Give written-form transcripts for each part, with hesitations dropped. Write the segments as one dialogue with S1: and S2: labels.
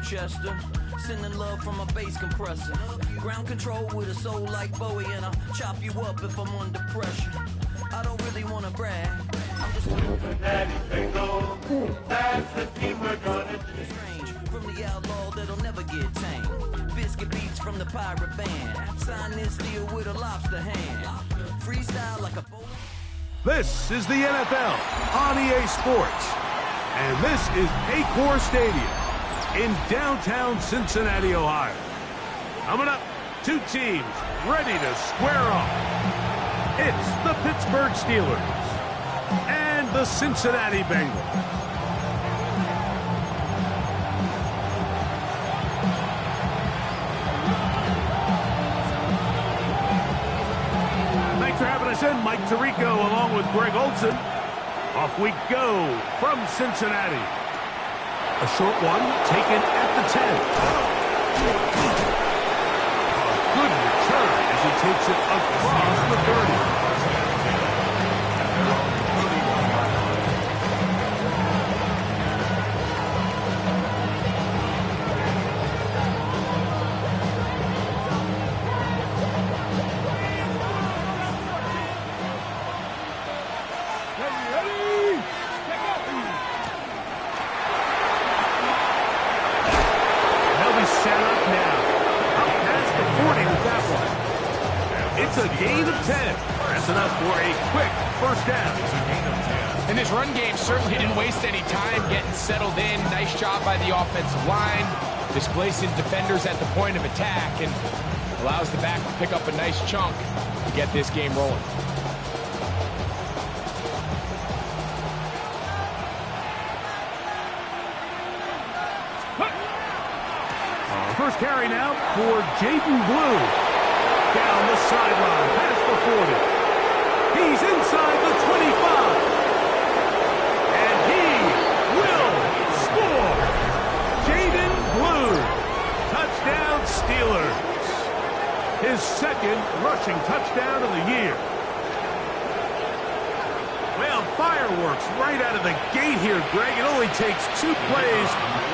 S1: Chester. Sending love from a bass compressor. Ground control with a soul like Bowie, and I'll chop you up if I'm under pressure. I don't really want to brag. I'm just Daddy Bingo. That's the team we're gonna do. Strange from the outlaw that'll never get tamed. Biscuit beats from the pirate band. Sign this deal with a lobster hand. Freestyle like a bowl.
S2: This is the NFL on EA Sports. And this is Paycor Stadium in downtown Cincinnati, Ohio. Coming up, two teams ready to square off. It's the Pittsburgh Steelers and the Cincinnati Bengals. Thanks for having us in, Mike Tirico along with Greg Olson. Off we go from Cincinnati. A short one taken at the 10. A good return as he takes it across the 30. It's a gain of 10. That's enough for a quick first down.
S3: And this run game certainly didn't waste any time getting settled in. Nice job by the offensive line, displacing defenders at the point of attack, and allows the back to pick up a nice chunk to get this game rolling.
S2: First carry now for Jaden Blue. Down the sideline, past the 40. He's inside the 25. And he will score. Jaden Blue. Touchdown Steelers. His second rushing touchdown of the year. Well, fireworks right out of the gate here, Greg. It only takes 2 plays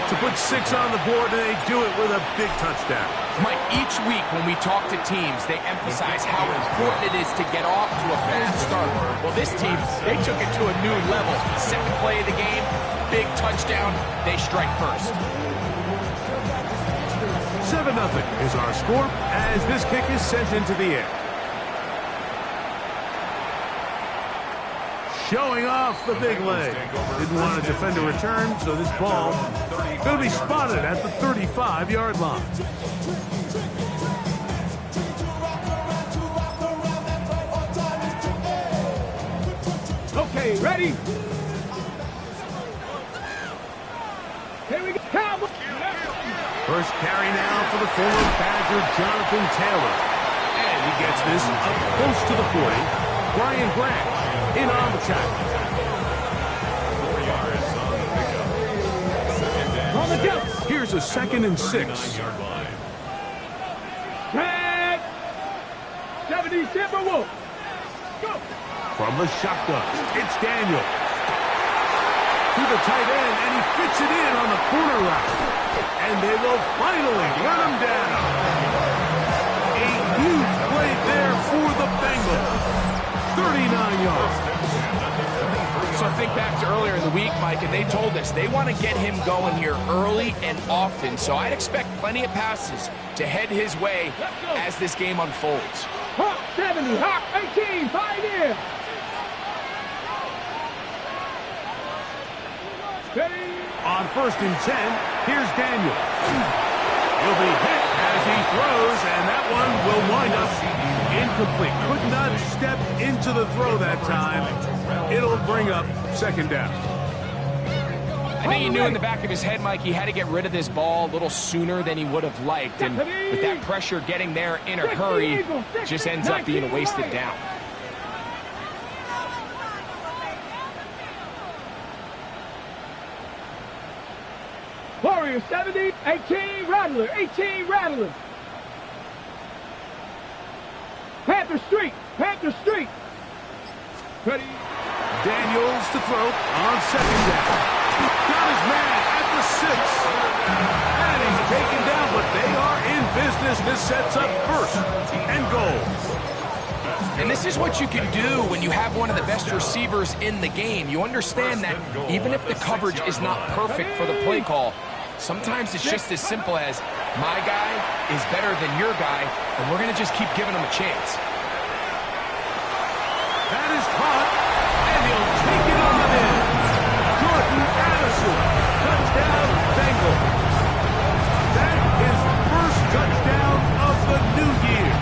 S2: to put 6 on the board, and they do it with a big touchdown.
S3: Mike, each week when we talk to teams, they emphasize how important it is to get off to a fast start. Well, this team, they took it to a new level. Second play of the game, big touchdown, they strike first.
S2: 7-0 is our score as this kick is sent into the air. Showing off the big leg. Didn't want to defend a return, so this ball going to be spotted at the 35-yard line.
S4: Okay, ready? Here we go.
S2: First carry now for the former Badger Jonathan Taylor. And he gets this up close to the 40. Brian Branch in on the tackle.
S4: On the jump.
S2: Here's a 2nd and 6.
S4: Tag. 70 Timberwolves. Go.
S2: From the shotgun, it's Daniel. To the tight end, and he fits it in on the corner route. And they will finally run him down. A huge play there for the Bengals. 39 yards.
S3: So I think back to earlier in the week, Mike, and they told us they want to get him going here early and often. So I'd expect plenty of passes to head his way as this game unfolds.
S4: Hawk 70, Hawk 18, Pioneer.
S2: On 1st and 10, here's Daniel. He'll be hit as he throws, and that one will wind up incomplete. Could not step into the throw that time. It'll bring up 2nd down.
S3: I think he knew in the back of his head, Mike, he had to get rid of this ball a little sooner than he would have liked. And with that pressure getting there in a hurry, it just ends up being a wasted down.
S4: Warrior 70, 18, Rattler, 18, Rattler. Panther Street, Panther Street. Ready.
S2: Daniels to throw on 2nd down. Got his man at the And he's taken down, but they are in business. This sets up first and goal.
S3: And this is what you can do when you have one of the best receivers in the game. You understand that even if the coverage is not perfect for the play call, sometimes it's just as simple as my guy is better than your guy, and we're going to just keep giving him a chance.
S2: That is caught, and he'll take it on in. Jordan Addison, touchdown Bengals. That is the first touchdown of the new year.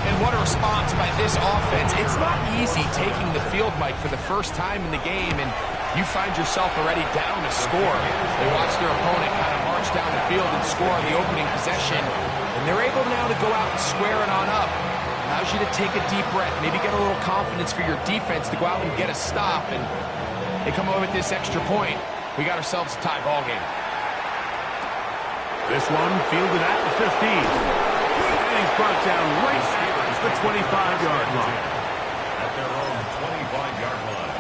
S3: And what a response by this offense. It's not easy taking the field, Mike, for the first time in the game, and you find yourself already down a score. They watch their opponent kind of march down the field and score on the opening possession, and they're able now to go out and square it on up. Allows you to take a deep breath, maybe get a little confidence for your defense to go out and get a stop, and they come away with this extra point. We got ourselves a tie ball game.
S2: This one fielded at the 15. And he's brought down right at the 25-yard line.
S5: At their own 25-yard line.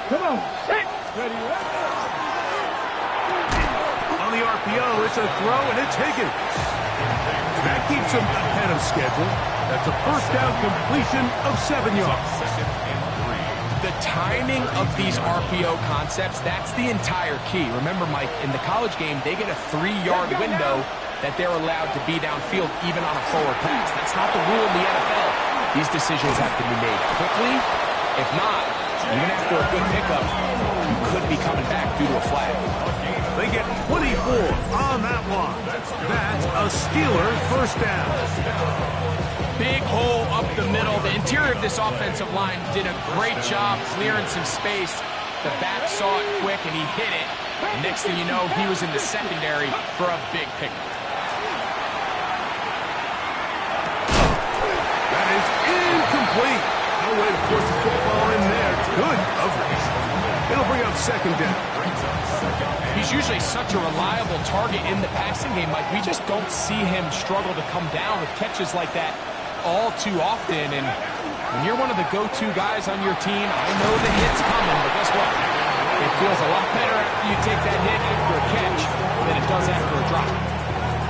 S4: Come on. Set. Ready.
S2: On the RPO, it's a throw, and it's Higgins. That keeps him ahead of schedule. That's a first down completion of 7 yards.
S3: The timing of these RPO concepts, that's the entire key. Remember, Mike, in the college game, they get a 3-yard window that they're allowed to be downfield even on a forward pass. That's not the rule in the NFL. These decisions have to be made quickly. If not, even after a good pickup, you could be coming back due to a flag.
S2: They get 24 on that one. That's a Steeler first down.
S3: Big hole up the middle. The interior of this offensive line did a great job clearing some space. The back saw it quick, and he hit it. And next thing you know, he was in the secondary for a big pickup.
S2: That is incomplete. No way to force the football in there. Good coverage. It'll bring up second down.
S3: He's usually such a reliable target in the passing game. Like, we just don't see him struggle to come down with catches like that all too often. And when you're one of the go-to guys on your team, I know the hit's coming, but guess what? It feels a lot better after you take that hit after a catch than it does after a drop.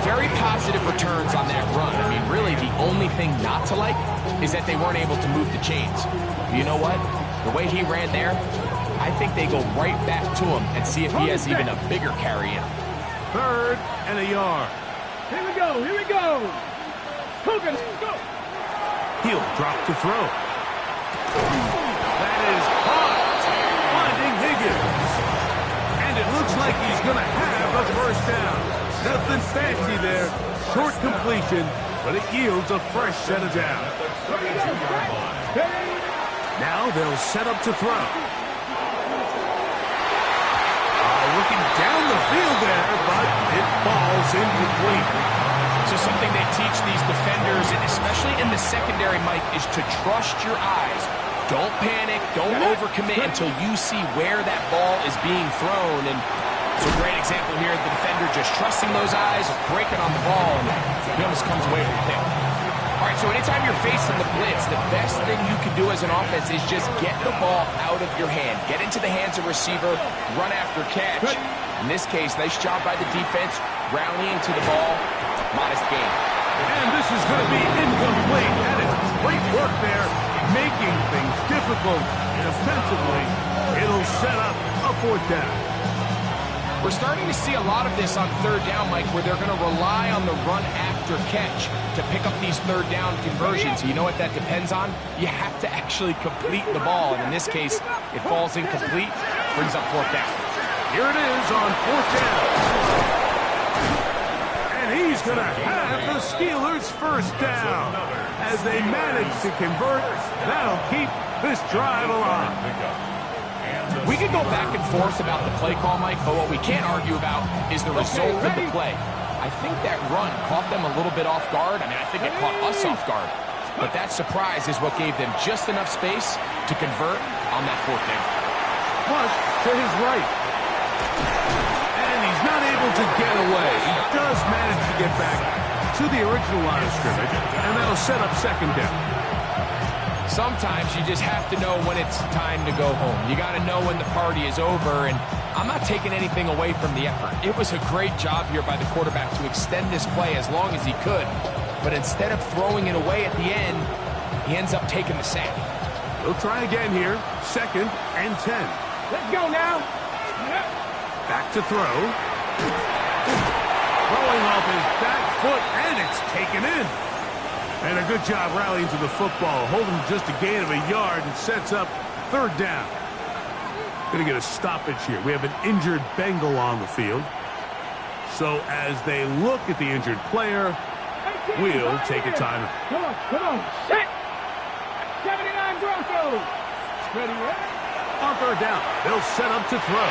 S3: Very positive returns on that run. I mean, really, the only thing not to like is that they weren't able to move the chains. You know what? The way he ran there, I think they go right back to him and see if he has even a bigger carry in him.
S2: 3rd and a yard.
S4: Here we go. Hogan, go.
S2: He'll drop to throw. That is caught. Finding Higgins. And it looks like he's going to have a first down. Nothing fancy there. Short completion, but it yields a fresh set of downs. Now they'll set up to throw. Looking down the field there, but it falls incomplete.
S3: So something they teach these defenders, and especially in the secondary, Mike, is to trust your eyes. Don't panic. Don't overcommit until you see where that ball is being thrown. And it's a great example here. The defender just trusting those eyes, breaking on the ball, and he almost comes away with a pick. All right, so anytime you're facing the blitz, the best thing you can do as an offense is just get the ball out of your hand. Get into the hands of receiver, run after catch. In this case, nice job by the defense, rallying to the ball. Modest gain.
S2: And this is going to be incomplete. That is great work there, making things difficult defensively. It'll set up a 4th down.
S3: We're starting to see a lot of this on 3rd down, Mike, where they're going to rely on the run after catch to pick up these 3rd down conversions. You know what that depends on? You have to actually complete the ball, and in this case, it falls incomplete, brings up 4th down.
S2: Here it is on 4th down. And he's going to have the Steelers first down. As they manage to convert, that'll keep this drive alive.
S3: We could go back and forth about the play call, Mike, but what we can't argue about is the result of the play. I think that run caught them a little bit off guard. I mean, I think it caught us off guard. But that surprise is what gave them just enough space to convert on that 4th down.
S2: Plus, to his right. And he's not able to get away. He does manage to get back to the original line of scrimmage, and that'll set up second down.
S3: Sometimes you just have to know when it's time to go home. You got to know when the party is over, and I'm not taking anything away from the effort. It was a great job here by the quarterback to extend this play as long as he could, but instead of throwing it away at the end, he ends up taking the sack.
S2: He'll try again here, 2nd and 10.
S4: Let's go now.
S2: Back to throw. Throwing off his back foot, and it's taken in. And a good job rallying to the football, holding just a gain of a yard, and sets up 3rd down. Going to get a stoppage here. We have an injured Bengal on the field. So as they look at the injured player, we'll take a timeout.
S4: Come on, set. 79 Broncos. Ready,
S2: On 3rd down, they'll set up to throw.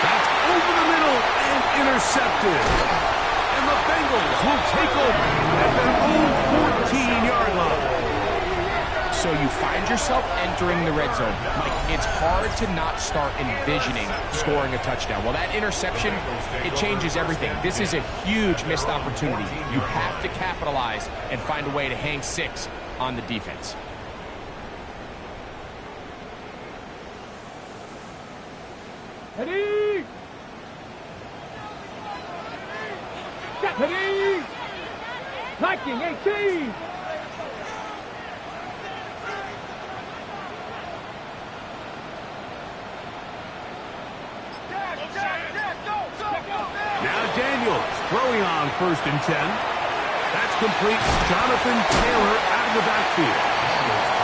S2: That's over the middle and intercepted. And the Bengals will take over at their own 14-yard line.
S3: So you find yourself entering the red zone. Mike, it's hard to not start envisioning scoring a touchdown. Well, that interception, it changes everything. This is a huge missed opportunity. You have to capitalize and find a way to hang 6 on the defense.
S4: Ready. Ready. Viking 18.
S2: Now Daniels throwing on 1st and 10. That's complete. Jonathan Taylor out of the backfield.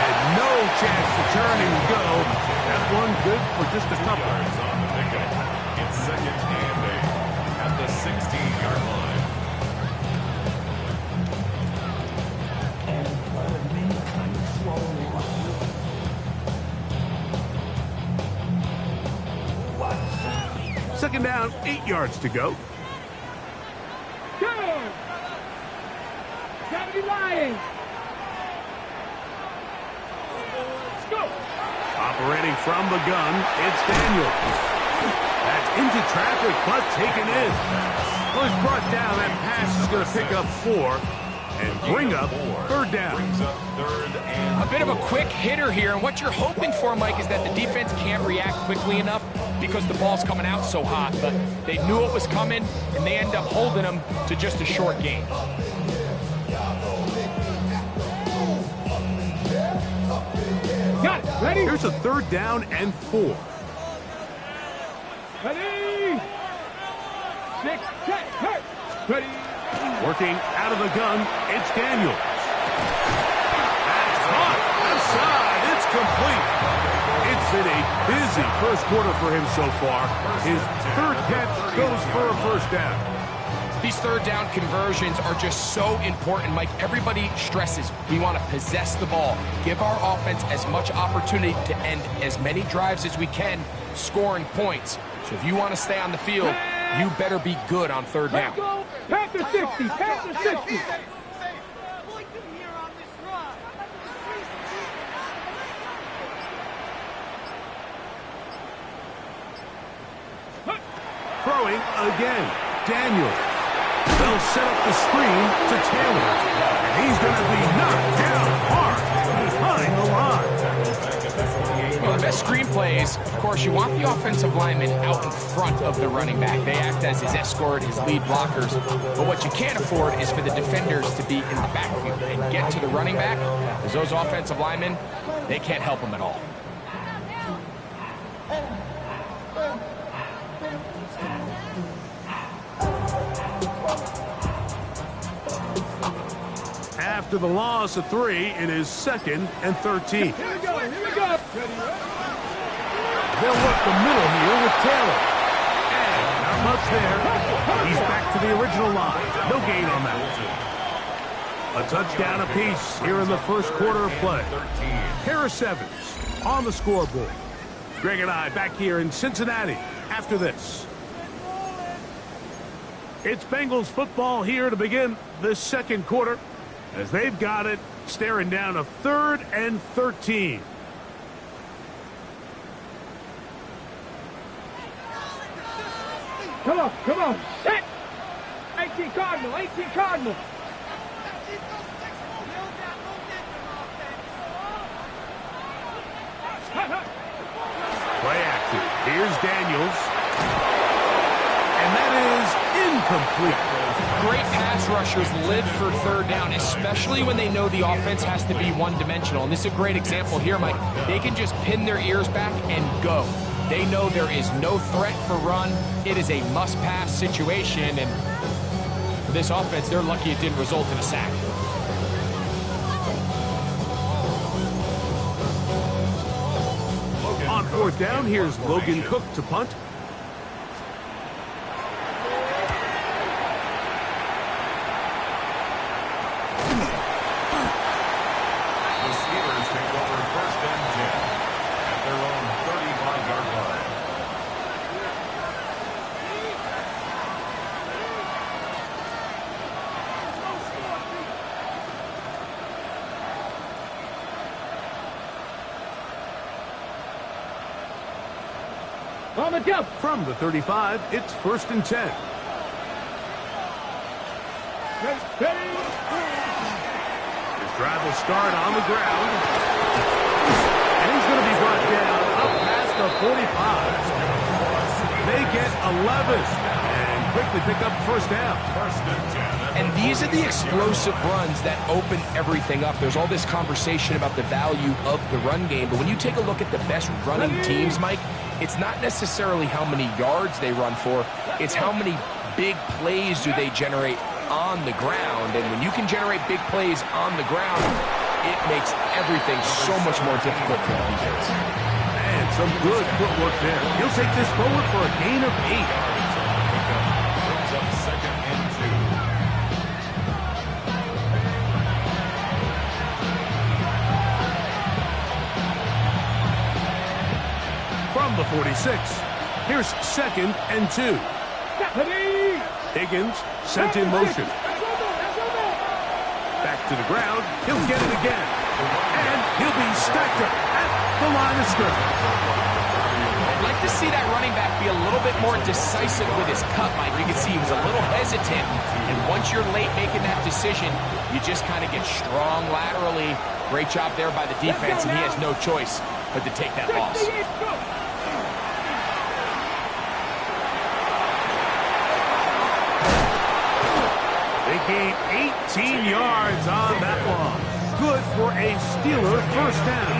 S2: Had no chance to turn and go. That one good for just a couple.
S5: On the pickup. It's 2nd and 8 at the 16-yard line.
S2: Second down, 8 yards to go.
S4: Go. 70 Lions. Let's go.
S2: Operating from the gun, it's Daniels. That's into traffic, but taken in. Well, he's brought down. That pass is going to pick up 4 and bring up 3rd down.
S3: A bit of a quick hitter here, and what you're hoping for, Mike, is that the defense can't react quickly enough because the ball's coming out so hot, but they knew it was coming, and they end up holding them to just a short gain.
S4: Got it. Ready.
S2: Here's a 3rd down and 4.
S4: Ready. 6, 10, hurt. Ready.
S2: Working out of the gun, it's Daniels. That's caught outside. It's complete. It's been a busy first quarter for him so far. His 3rd catch goes for a 1st down.
S3: These 3rd down conversions are just so important, Mike. Everybody stresses we want to possess the ball, give our offense as much opportunity to end as many drives as we can, scoring points. So if you want to stay on the field, you better be good on 3rd down.
S4: Panther 60, Panther 60.
S2: Throwing again, Daniels. They'll set up the screen to Taylor, and he's going to be knocked down hard behind the line.
S3: Well, the best screen plays, of course, you want the offensive lineman out in front of the running back. They act as his escort, his lead blockers. But what you can't afford is for the defenders to be in the backfield and get to the running back, because those offensive linemen, they can't help them at all.
S2: After the loss of 3, it is 2nd and 13.
S4: Here we go, here we go.
S2: They'll work the middle here with Taylor. And not much there. He's back to the original line. No gain on that one. A touchdown apiece here in the first quarter of play. Harris Evans on the scoreboard. Greg and I back here in Cincinnati after this. It's Bengals football here to begin this second quarter, as they've got it staring down a 3rd and 13.
S4: Come on, set. 8, 18 Cardinal, 18 Cardinal.
S2: Play action. Here's Daniels. And that is incomplete.
S3: Great pass rushers live for third down, especially when they know the offense has to be one-dimensional. And this is a great example here, Mike. They can just pin their ears back and go. They know there is no threat for run. It is a must-pass situation, and for this offense, they're lucky it didn't result in a sack.
S2: On fourth down, here's Logan Cook to punt.
S5: The Steelers take over 1st and 10 at their own 35-yard line.
S4: On the jump.
S2: From the 35, it's 1st and 10.
S4: Ready.
S2: His drive will start on the ground. And he's going to be brought down up past the 45. They get 11 and quickly pick up first down.
S5: 1st and 10.
S3: And these are the explosive runs that open everything up. There's all this conversation about the value of the run game, but when you take a look at the best running teams, Mike, it's not necessarily how many yards they run for, it's how many big plays do they generate on the ground. And when you can generate big plays on the ground, it makes everything so much more difficult for the defense.
S2: And some good footwork there. He'll take this forward for a gain of 8.
S5: Brings up 2nd and 2.
S2: From the 46, here's 2nd and 2.
S4: Ready.
S2: Higgins sent in motion. Back to the ground. He'll get it again. And he'll be stacked up at the line of scrimmage.
S3: I'd like to see that running back be a little bit more decisive with his cut, Mike. You can see he was a little hesitant, and once you're late making that decision, you just kind of get strong laterally. Great job there by the defense, and he has no choice but to take that loss.
S2: They gain 18 yards on that one. Good for a Steeler first down.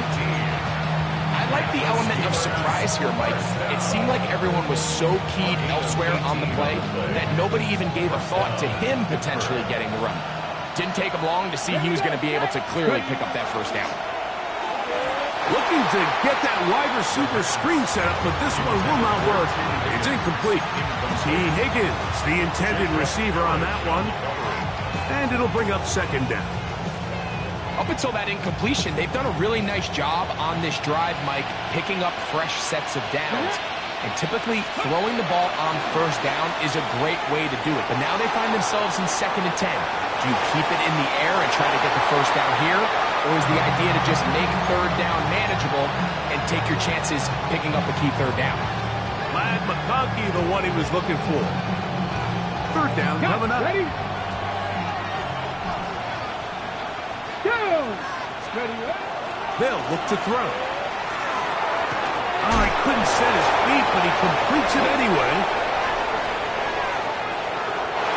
S3: I like the element of surprise here, Mike. It seemed like everyone was so keyed elsewhere on the play that nobody even gave a thought to him potentially getting the run. Didn't take him long to see he was going to be able to clearly pick up that first down.
S2: Looking to get that wide receiver screen set up, but this one will not work. It's incomplete. T. Higgins, the intended receiver on that one. And it'll bring up 2nd down.
S3: Up until that incompletion, they've done a really nice job on this drive, Mike, picking up fresh sets of downs. And typically, throwing the ball on first down is a great way to do it. But now they find themselves in 2nd and 10. Do you keep it in the air and try to get the first down here? Or is the idea to just make third down manageable and take your chances picking up a key third down?
S2: Ladd McConkey, the one he was looking for. Third down coming up.
S4: Ready. Go. Ready.
S2: They'll look to throw. Oh, he couldn't set his feet, but he completes it anyway.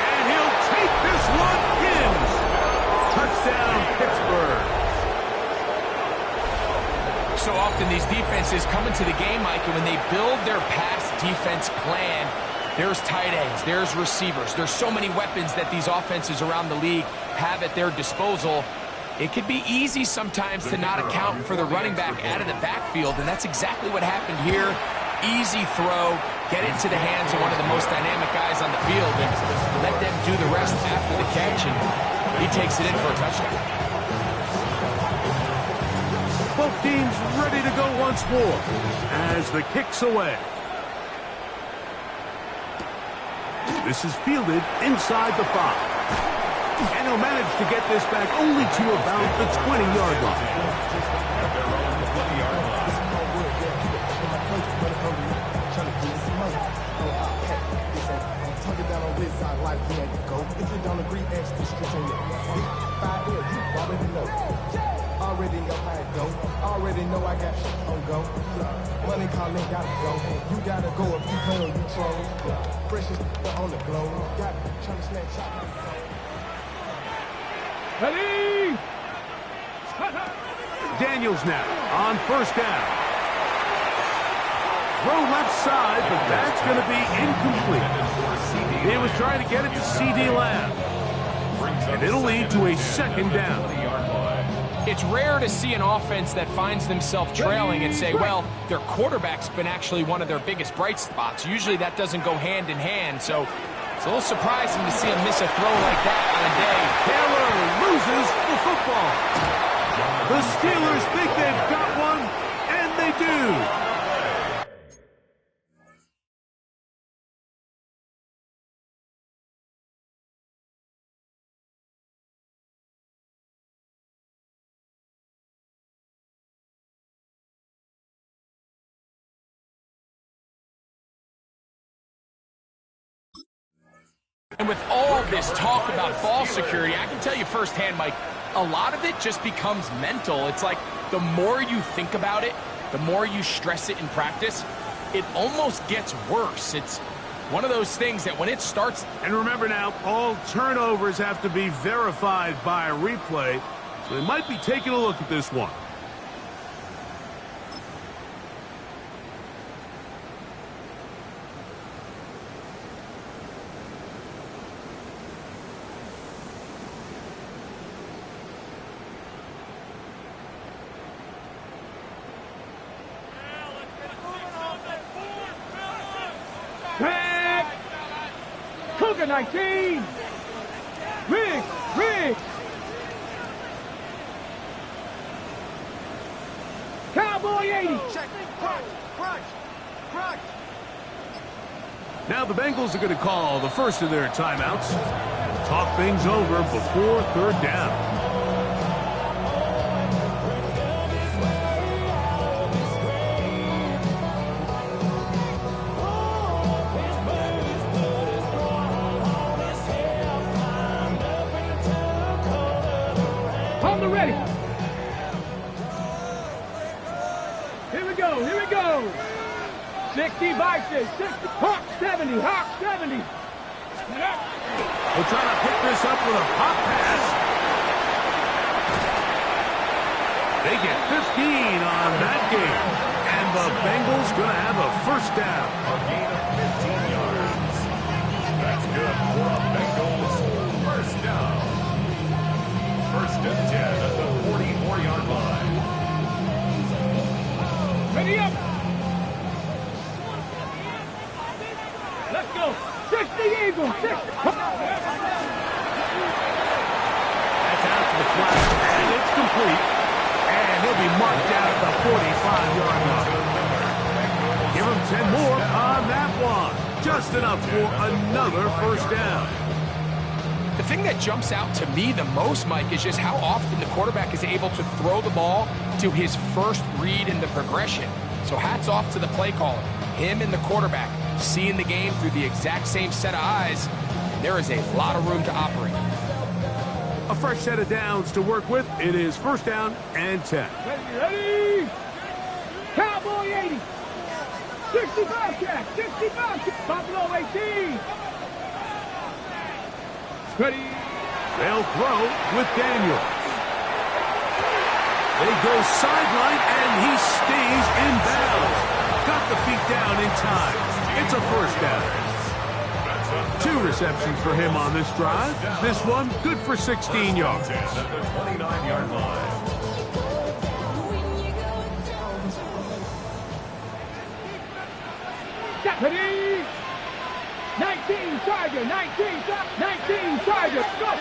S2: And he'll take this one in. Touchdown, Pittsburgh.
S3: So often these defenses come into the game, Mike, and when they build their pass defense plan, there's tight ends, there's receivers, there's so many weapons that these offenses around the league have at their disposal. It could be easy sometimes to not account for the running back out of the backfield, and that's exactly what happened here. Easy throw, get it to the hands of one of the most dynamic guys on the field, and let them do the rest after the catch, and he takes it in for a touchdown.
S2: Both teams ready to go once more as the kick's away. This is fielded inside the 5. And he'll manage to get this back only to about the 20-yard line.
S6: got shit on go. Money calling, gotta go. You gotta go if you play or you troll. Precious on the globe. Got trying to snatch shot.
S4: Ready?
S2: Daniels now on first down. Throw left side, but that's going to be incomplete. He was trying to get it to C.D. Lamb. And it'll lead to a second down.
S3: It's rare to see an offense that finds themselves trailing and say, well, their quarterback's been actually one of their biggest bright spots. Usually that doesn't go hand in hand, so it's a little surprising to see him miss a throw like that on a day.
S2: Taylor loses the football. The Steelers think they've got one, and they do.
S3: And with all this talk about ball security, I can tell you firsthand, Mike, a lot of it just becomes mental. It's like the more you think about it, the more you stress it in practice, it almost gets worse. It's one of those things that when it starts...
S2: And remember now, all turnovers have to be verified by a replay, so they might be taking a look at this one.
S4: Tag! Cougar 19! Riggs! Cowboy 80!
S6: Check. Crunch.
S2: Now the Bengals are going to call the first of their timeouts. Talk things over before third down.
S4: Ready. Here we go. 60 Vikings, 60, Hawk 70.
S2: We're trying to pick this up with a pop pass. They get 15 on that game. And the Bengals going to have a first down.
S5: A gain of 15 yards. That's good for a Bengals first down. First and 10 at the 44-yard line.
S4: Ready up. Let's go. 60 Eagles. 60.
S2: That's out to the flat, and it's complete. And he'll be marked down at the 45-yard line. Give him 10 more on that one. Just enough for another first down.
S3: The thing that jumps out to me the most, Mike, is just how often the quarterback is able to throw the ball to his first read in the progression. So hats off to the play caller. Him and the quarterback seeing the game through the exact same set of eyes. And there is a lot of room to operate.
S2: A fresh set of downs to work with. It is first down and 10.
S4: Ready. Cowboy 80. 65 catch. 65 catch. Buffalo 18. Ready.
S2: They'll throw with Daniels. They go sideline, and he stays in bounds. Got the feet down in time. It's a first down. 2 receptions for him on this drive. This one good for 16 yards.
S5: At the 29-yard line.
S4: Ready. 19 Charger. 19 Charger. Go.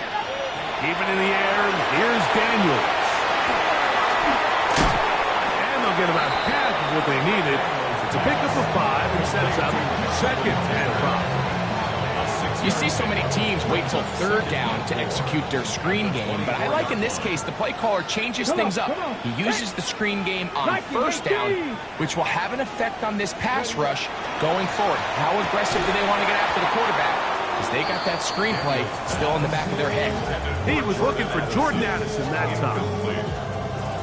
S2: Keep it in the air. Here's Daniels. And they'll get about half of what they needed. It's a pickup of 5 and sets up second and 5.
S3: You see so many teams wait till third down to execute their screen game, but I like in this case the play caller changes things up. He uses the screen game on first down, which will have an effect on this pass rush going forward. How aggressive do they want to get after the quarterback? Because they got that screenplay still in the back of their head.
S2: He was looking for Jordan Addison that time.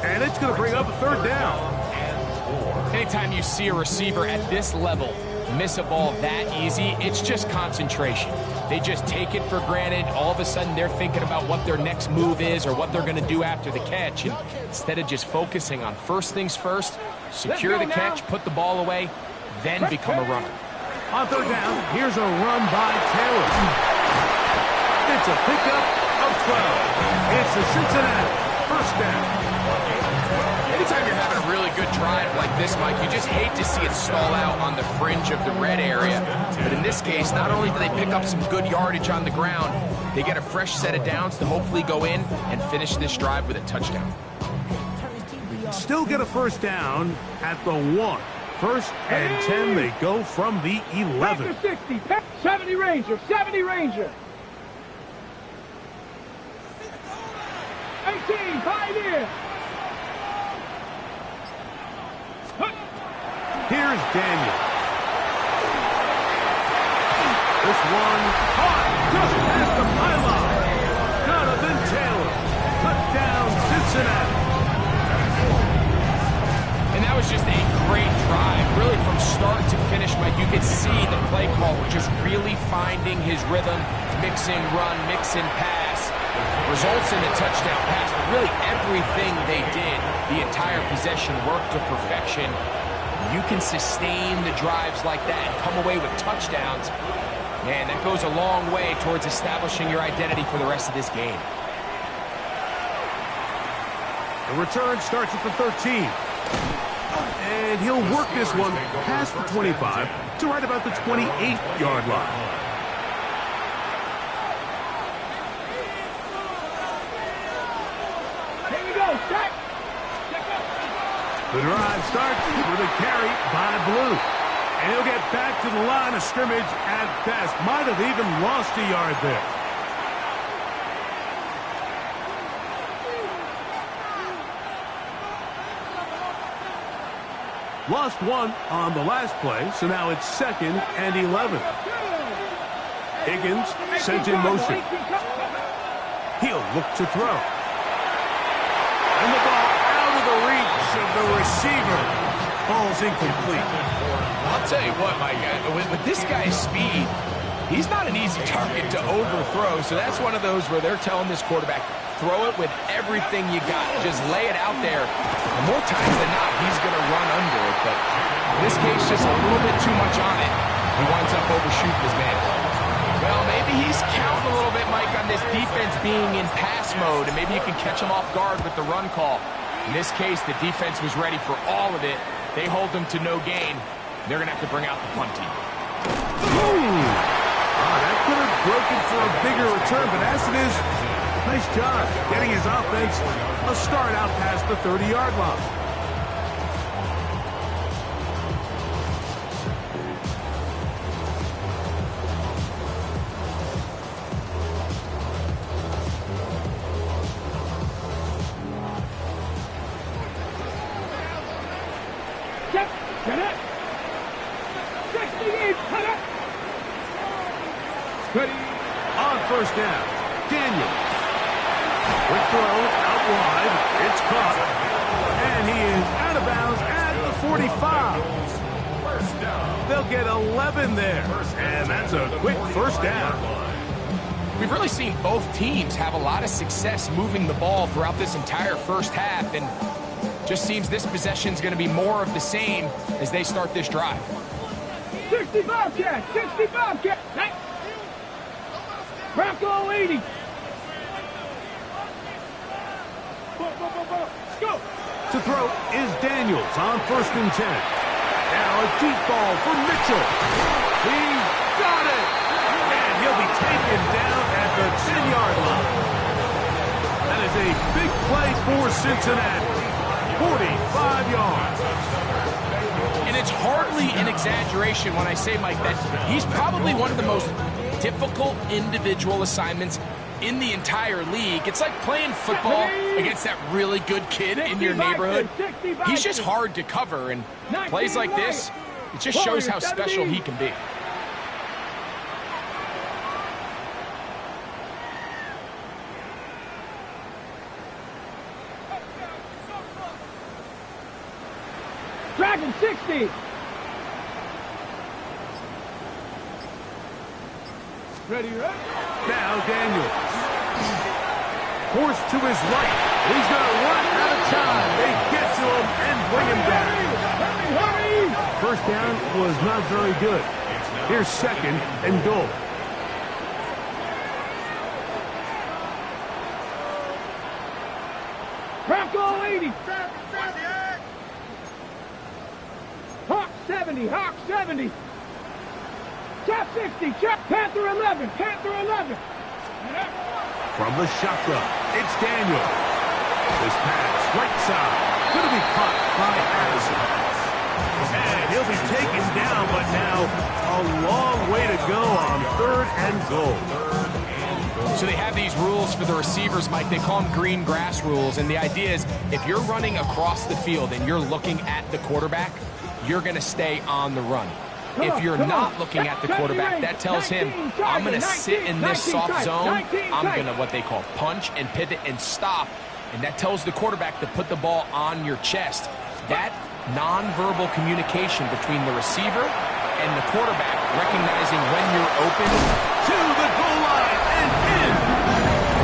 S2: And it's going to bring up a third down.
S3: Anytime you see a receiver at this level miss a ball that easy, it's just concentration. They just take it for granted. All of a sudden, they're thinking about what their next move is or what they're going to do after the catch. And instead of just focusing on first things first, secure the catch, put the ball away, then become a runner.
S2: On third down, here's a run by Taylor. It's a pickup of 12. It's a Cincinnati first down.
S3: Anytime you're having a really good drive like this, Mike, you just hate to see it stall out on the fringe of the red area. But in this case, not only do they pick up some good yardage on the ground, they get a fresh set of downs to hopefully go in and finish this drive with a touchdown.
S2: Still get a first down at the 1. First and 10, they go from the 11.
S4: 60, 70 Ranger, 70 Ranger. 18, Pioneer.
S2: Here's Daniel. This one caught just past the pylon. Jonathan Taylor. Touchdown, Cincinnati.
S3: And that was just a great drive. Really from start to finish, Mike, you could see the play call just really finding his rhythm, mixing run, mixing pass. Results in the touchdown pass. But really everything they did, the entire possession worked to perfection. You can sustain the drives like that and come away with touchdowns. Man, that goes a long way towards establishing your identity for the rest of this game.
S2: The return starts at the 13. And he'll work this one past the 25 to right about the 28-yard line.
S4: Here we go, set.
S2: The drive starts with a carry by Blue. And he'll get back to the line of scrimmage at best. Might have even lost a yard there. Lost one on the last play, so now it's 2nd and 11. Higgins sent in motion. He'll look to throw. And the ball out of the reach of the receiver. Falls incomplete.
S3: I'll tell you what, Mike, with this guy's speed, he's not an easy target to overthrow, so that's one of those where they're telling this quarterback, throw it with everything you got. Just lay it out there. And more times than not, he's going to run under it, but in this case, just a little bit too much on it. He winds up overshooting his man. Well, maybe he's counting a little bit, Mike, on this defense being in pass mode, and maybe you can catch him off guard with the run call. In this case, the defense was ready for all of it. They hold them to no gain. They're going to have to bring out the punt team.
S2: That could have broken for a bigger return, but as it is, nice job getting his offense a start out past the 30-yard line.
S4: Get it. 68, cut it. Ready.
S2: On first down, Daniel. Quick throw out wide. It's caught. And he is out of bounds at the 45.
S5: First down.
S2: They'll get 11 there. And that's a quick first down.
S3: We've really seen both teams have a lot of success moving the ball throughout this entire first half, and just seems this possession is going to be more of the same as they start this drive.
S4: 65 catch, 65 catch. Nice. Bronco 80. Go.
S2: To throw is Daniels on 1st and 10. Now a deep ball for Mitchell. He's got it. And he'll be taken down at the 10-yard line. That is a big play for Cincinnati. 45 yards.
S3: And it's hardly an exaggeration when I say, Mike, that he's probably one of the most difficult individual assignments in the entire league. It's like playing football against that really good kid in your neighborhood. He's just hard to cover, and plays like this, it just shows how special he can be.
S4: Dragon 60. Ready, ready?
S2: Now Daniels. Forced to his right. He's going to run out of time. They get to him and bring him down.
S4: Hurry, hurry!
S2: First down was not very good. Here's second and goal.
S4: Bronco 80. Hawk 70. Hawk 70. Chop 60. Chop Panther 11. Panther 11.
S2: From the shotgun, it's Daniel. This pass, right side, going to be caught by Addison. And he'll be taken down, but now a long way to go on third and goal.
S3: So they have these rules for the receivers, Mike. They call them green grass rules. And the idea is if you're running across the field and you're looking at the quarterback, you're going to stay on the run. If you're not looking at the quarterback, that tells him, I'm going to sit in this soft zone. I'm going to what they call punch and pivot and stop. And that tells the quarterback to put the ball on your chest. That nonverbal communication between the receiver and the quarterback, recognizing when you're open.
S2: To the goal line and in.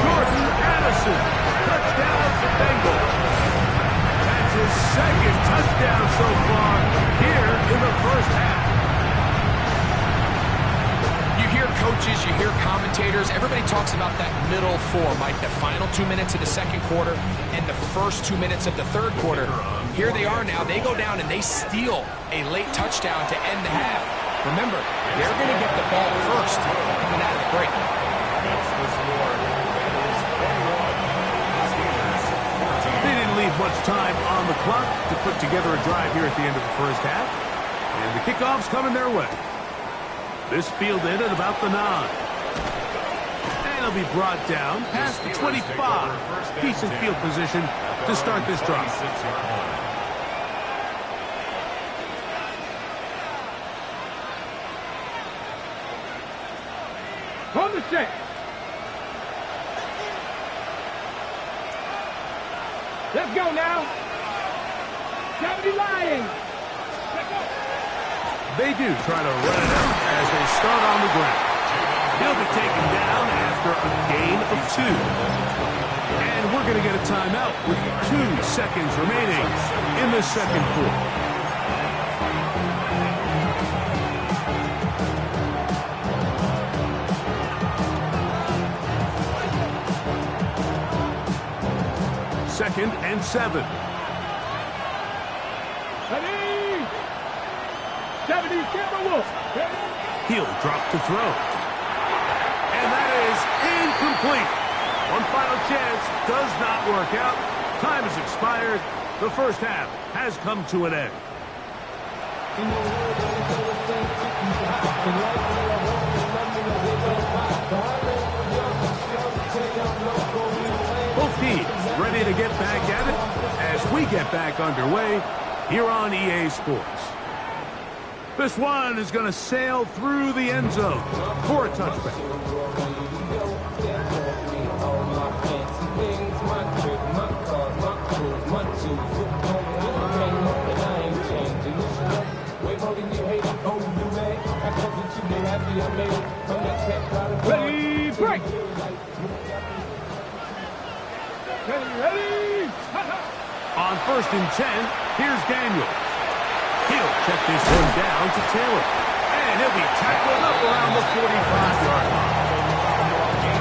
S2: Jordan Addison, touchdown for Bengals. That's his second touchdown so far here in the first half.
S3: Coaches, you hear commentators, everybody talks about that middle four, Mike, the final 2 minutes of the second quarter and the first 2 minutes of the third quarter. Here they are now. They go down and they steal a late touchdown to end the half. Remember, they're going to get the ball first coming out of the break.
S2: They didn't leave much time on the clock to put together a drive here at the end of the first half. And the kickoff's coming their way. This fielded at about the 9. And it'll be brought down past the 25. Decent field position to start this drive.
S4: On the set. Let's go now. 70 Lions. Let's go.
S2: They do try to run it out as they start on the ground. He'll be taken down after a gain of 2. And we're going to get a timeout with 2 seconds remaining in the second quarter. Second and 7.
S4: Ready? 70 Timberwolves.
S2: He'll drop to throw. And that is incomplete. One final chance does not work out. Time has expired. The first half has come to an end. Both teams ready to get back at it as we get back underway here on EA Sports. This one is going to sail through the end zone for a touchback.
S4: Ready, break. Ready.
S2: On first and 10, here's Daniels. He'll check this one down to Taylor. And he'll be tackled up around the 45-yard line.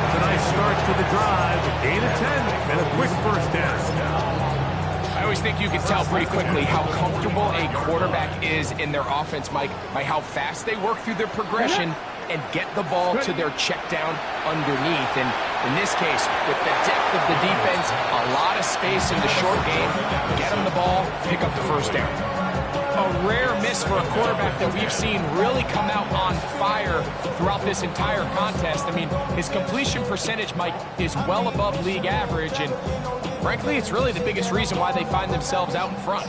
S2: It's a nice start to the drive. A gain of 10 and a quick first down.
S3: I always think you can tell pretty quickly how comfortable a quarterback is in their offense, Mike, by how fast they work through their progression and get the ball to their check down underneath. And in this case, with the depth of the defense, a lot of space in the short game, get them the ball, pick up the first down. A rare miss for a quarterback that we've seen really come out on fire throughout this entire contest. I mean, his completion percentage, Mike, is well above league average, and frankly, it's really the biggest reason why they find themselves out in front.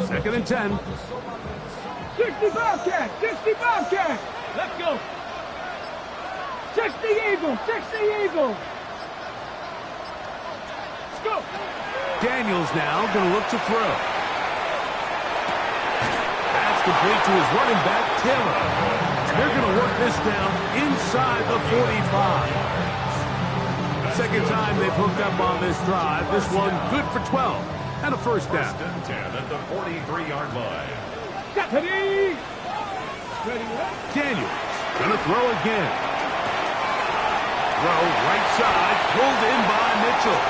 S2: Second and 10.
S4: 60 Bobcat. 60 Bobcat. Let's go. 60 Eagles. 60 Eagles. Go.
S2: Daniels now going to look to throw. That's complete to his running back, Taylor. They're going to work this down inside the 45. Second time they've hooked up on this drive. This one good for 12 and a first down.
S5: First and 10 at the 43-yard line.
S4: Ready. Ready.
S2: Daniels going to throw again. Throw right side, pulled in by Mitchell.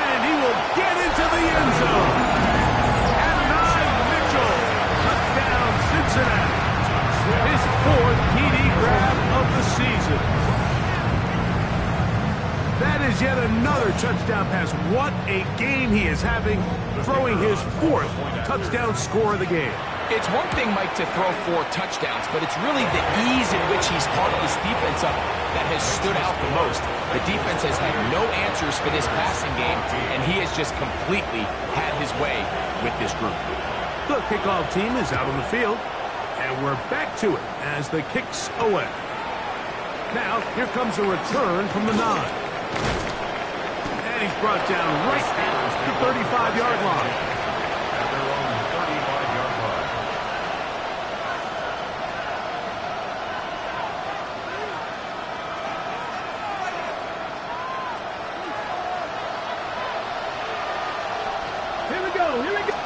S2: And he will get into the end zone. And Mitchell, touchdown Cincinnati. His fourth TD grab of the season. That is yet another touchdown pass. What a game he is having, throwing his fourth touchdown score of the game.
S3: It's one thing, Mike, to throw 4 touchdowns, but it's really the ease in which he's part this defense up that has stood out the most. The defense has had no answers for this passing game, and he has just completely had his way with this group.
S2: The kickoff team is out on the field, and we're back to it as the kick's away. Now, here comes a return from the 9. And he's brought down right at the 35-yard line.
S5: At their own 35-yard line.
S4: Here we go. Here we go.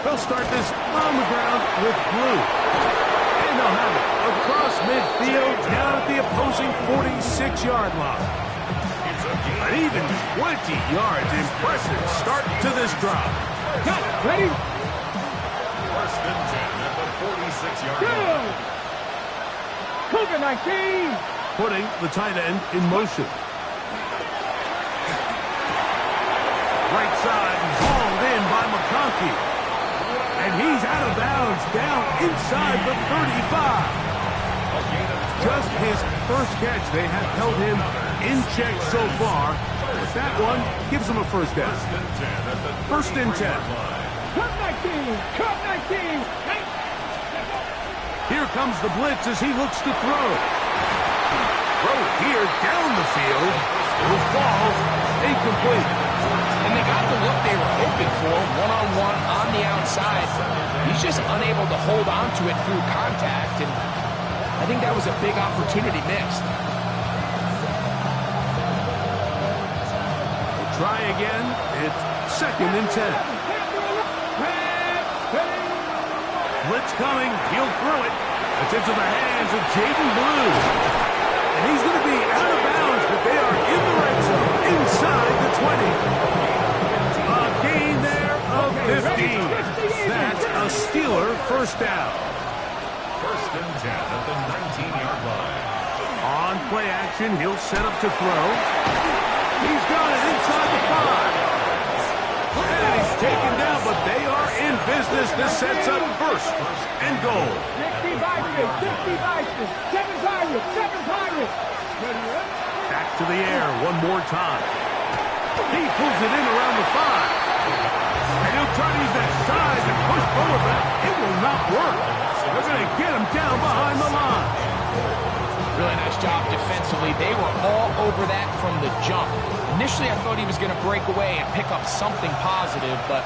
S2: They'll start this on the ground with Blue. And they'll have it across midfield down at the opposing 46-yard line. An even 20 yards. Impressive start to this drive.
S4: Got it. Ready.
S5: First and 10 at the 46-yard
S4: Go.
S5: line.
S4: COVID-19.
S2: Putting the tight end in motion. Right side, hauled in by McConkey. And he's out of bounds, down inside the 35. Just his first catch. They have held him in check so far. But that one gives him a first down. First and 10.
S4: Cup 19. Cup 19.
S2: Here comes the blitz as he looks to throw. Throw here down the field. It will fall incomplete.
S3: And they got the look they were hoping for, one-on-one on the outside. He's just unable to hold on to it through contact, and I think that was a big opportunity missed.
S2: Try again. It's second and 10. Blitz coming. He'll throw it. It's into the hands of Jaden Blue. And he's going to be out of bounds, but they are in the red zone inside the 20. A gain there of 15. That's a Steeler first down.
S5: First and 10 at the 19-yard line.
S2: On play action, he'll set up to throw. He's got it inside the 5. And he's taken down, but they are in business. This sets up first and goal.
S4: 60 Vikings. 60 Vikings. 7 Pirates. 7 Pirates.
S2: Back to the air one more time. He pulls it in around the 5. And he'll try to use that size and push forward, but it will not work. They're going to get him down behind the line.
S3: Really nice job defensively. They were all over that from the jump. Initially, I thought he was going to break away and pick up something positive, but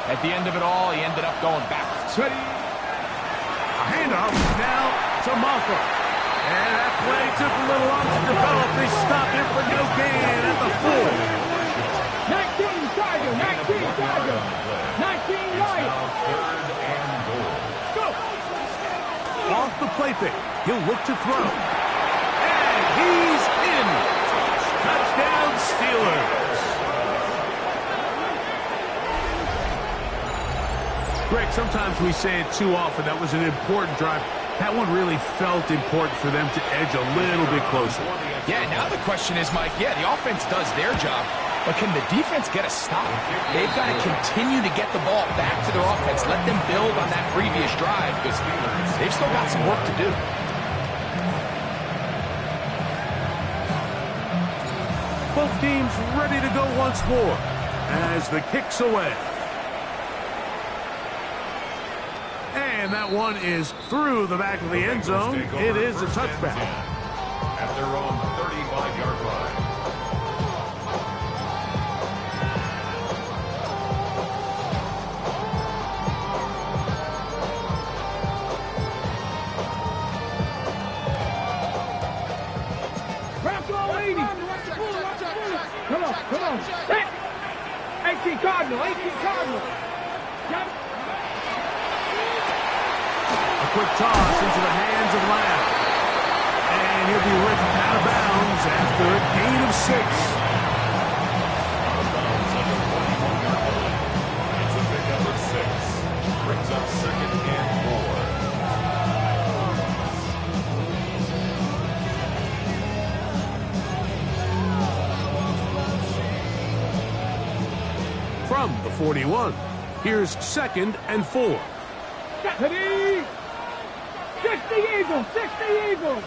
S3: at the end of it all, he ended up going backwards.
S2: Ready? A handoff now to Moffa. And that play took a little long to develop. They stopped it for no gain at the 4.
S4: 19 Tiger. 19 Tiger. 19 Lion.
S5: Third and goal.
S4: Go.
S2: Off the play fake. He'll look to throw. And he's in. Touchdown Steelers. Greg, sometimes we say it too often. That was an important drive. That one really felt important for them to edge a little bit closer.
S3: Yeah, now the question is, Mike, the offense does their job, but can the defense get a stop? They've got to continue to get the ball back to their offense. Let them build on that previous drive because they've still got some work to do.
S2: Both teams ready to go once more as the kick's away. And that one is through the back of the end zone. It is a touchback.
S5: At their own 35-yard line.
S4: Come on. Set. 18 Cardinal. 18 Cardinal. Yep.
S2: A quick toss into the hands of Lamb. And he'll be ripped out of bounds after a gain of 6.
S5: Out of bounds at the 41-yard line. It's a big number 6. Brings up 2nd and 4.
S2: From the 41, here's 2nd and 4.
S4: Ready? 60 Eagles. 60 Eagles.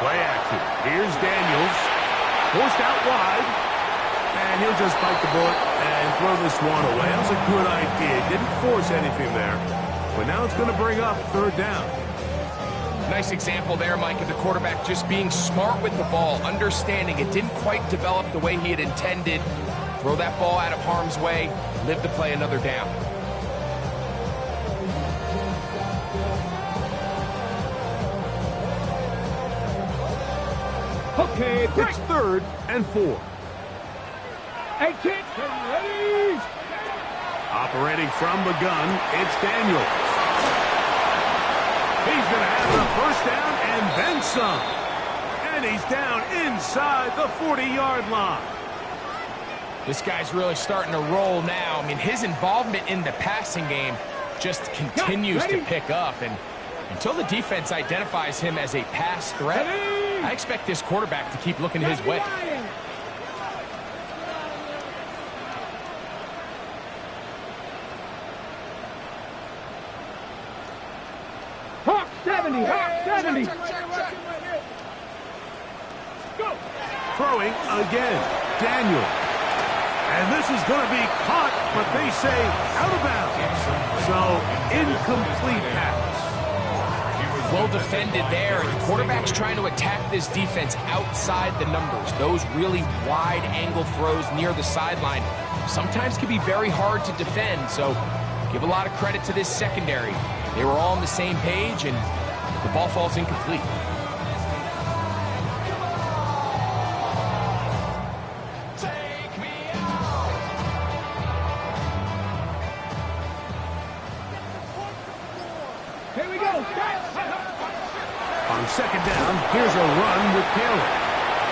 S2: Play action. Here's Daniels. Forced out wide. And he'll just bite the bullet and throw this one away. That was a good idea. Didn't force anything there. But now it's going to bring up 3rd down.
S3: Nice example there, Mike, of the quarterback just being smart with the ball, understanding it didn't quite develop the way he had intended. Throw that ball out of harm's way, live to play another down.
S4: Okay, break.
S2: It's 3rd and 4.
S4: 18. Ready?
S2: Operating from the gun, it's Daniels. He's going to have the 1st down and then some. And he's down inside the 40-yard line.
S3: This guy's really starting to roll now. I mean, his involvement in the passing game just continues to pick up. And until the defense identifies him as a pass threat, I expect this quarterback to keep looking his way.
S4: Hawk 70. Hawk 70. Go.
S2: Throwing again, Daniel. And this is going to be caught, but they say out of bounds. So, incomplete pass.
S3: Well defended there, and the quarterback's trying to attack this defense outside the numbers. Those really wide-angle throws near the sideline sometimes can be very hard to defend, so give a lot of credit to this secondary. They were all on the same page, and the ball falls incomplete.
S4: Here we go.
S2: On 2nd down, here's a run with Taylor.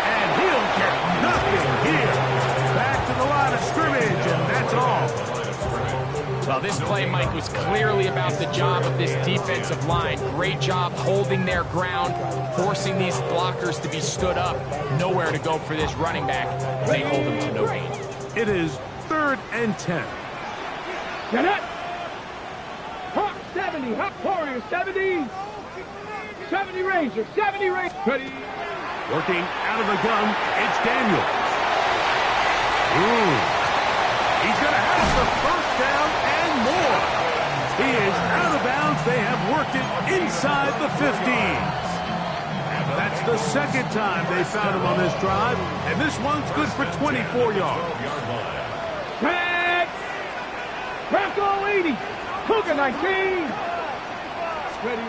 S2: And he'll get nothing here. Back to the line of scrimmage, and that's all.
S3: Well, this play, Mike, was clearly about the job of this defensive line. Great job holding their ground, forcing these blockers to be stood up. Nowhere to go for this running back. They hold him to no gain.
S2: It is 3rd and 10.
S4: Get it. Hawk 70. Hawk Warrior 70. 70 Ranger. 70 Ranger. Ready.
S2: Working out of the gun, it's Daniel. Ooh. He's going to have the 1st down and more. He is out of bounds. They have worked it inside the 15. That's the 2nd time they found him on this drive, and this one's good for 24 yards.
S4: Tag. Bronco 80. Cougar 19. Ready.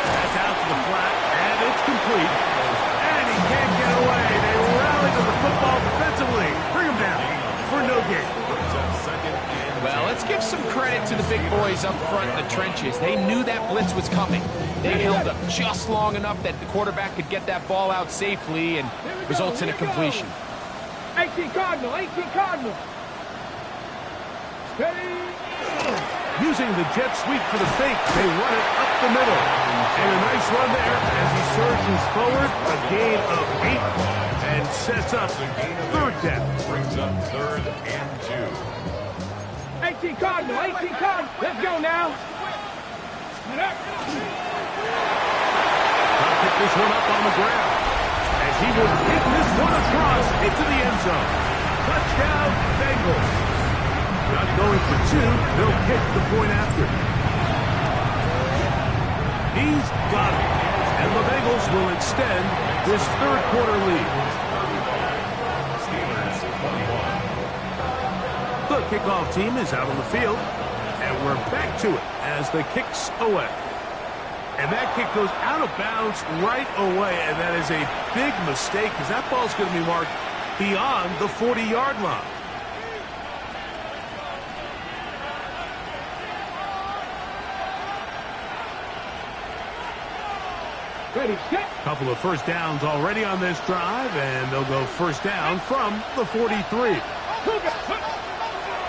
S2: That's out to the flat, and it's complete. And he can't get away. They rally to the football defensively. Bring him down for no gain.
S3: Well, let's give some credit to the big boys up front in the trenches. They knew that blitz was coming. They held up just long enough that the quarterback could get that ball out safely, and results in a completion.
S4: 18 Cardinal. 18 Cardinal. Ready.
S2: Using the jet sweep for the fake, they run it up the middle. And a nice run there as he surges forward. A gain of 8 and sets up 3rd down.
S5: Brings up 3rd and 2.
S4: 18 Cardinal. 18 Cardinal. Let's go now.
S2: I'll pick this one up on the ground. As he will hit this one across into the end zone. Touchdown, Bengals. Not going for 2, they'll kick the point after. He's got it. And the Bengals will extend this 3rd quarter lead. The kickoff team is out on the field. And we're back to it as the kick's away. And that kick goes out of bounds right away, and that is a big mistake because that ball's going to be marked beyond the 40-yard line.
S4: Ready, set.
S2: Couple of first downs already on this drive, and they'll go first down from the 43.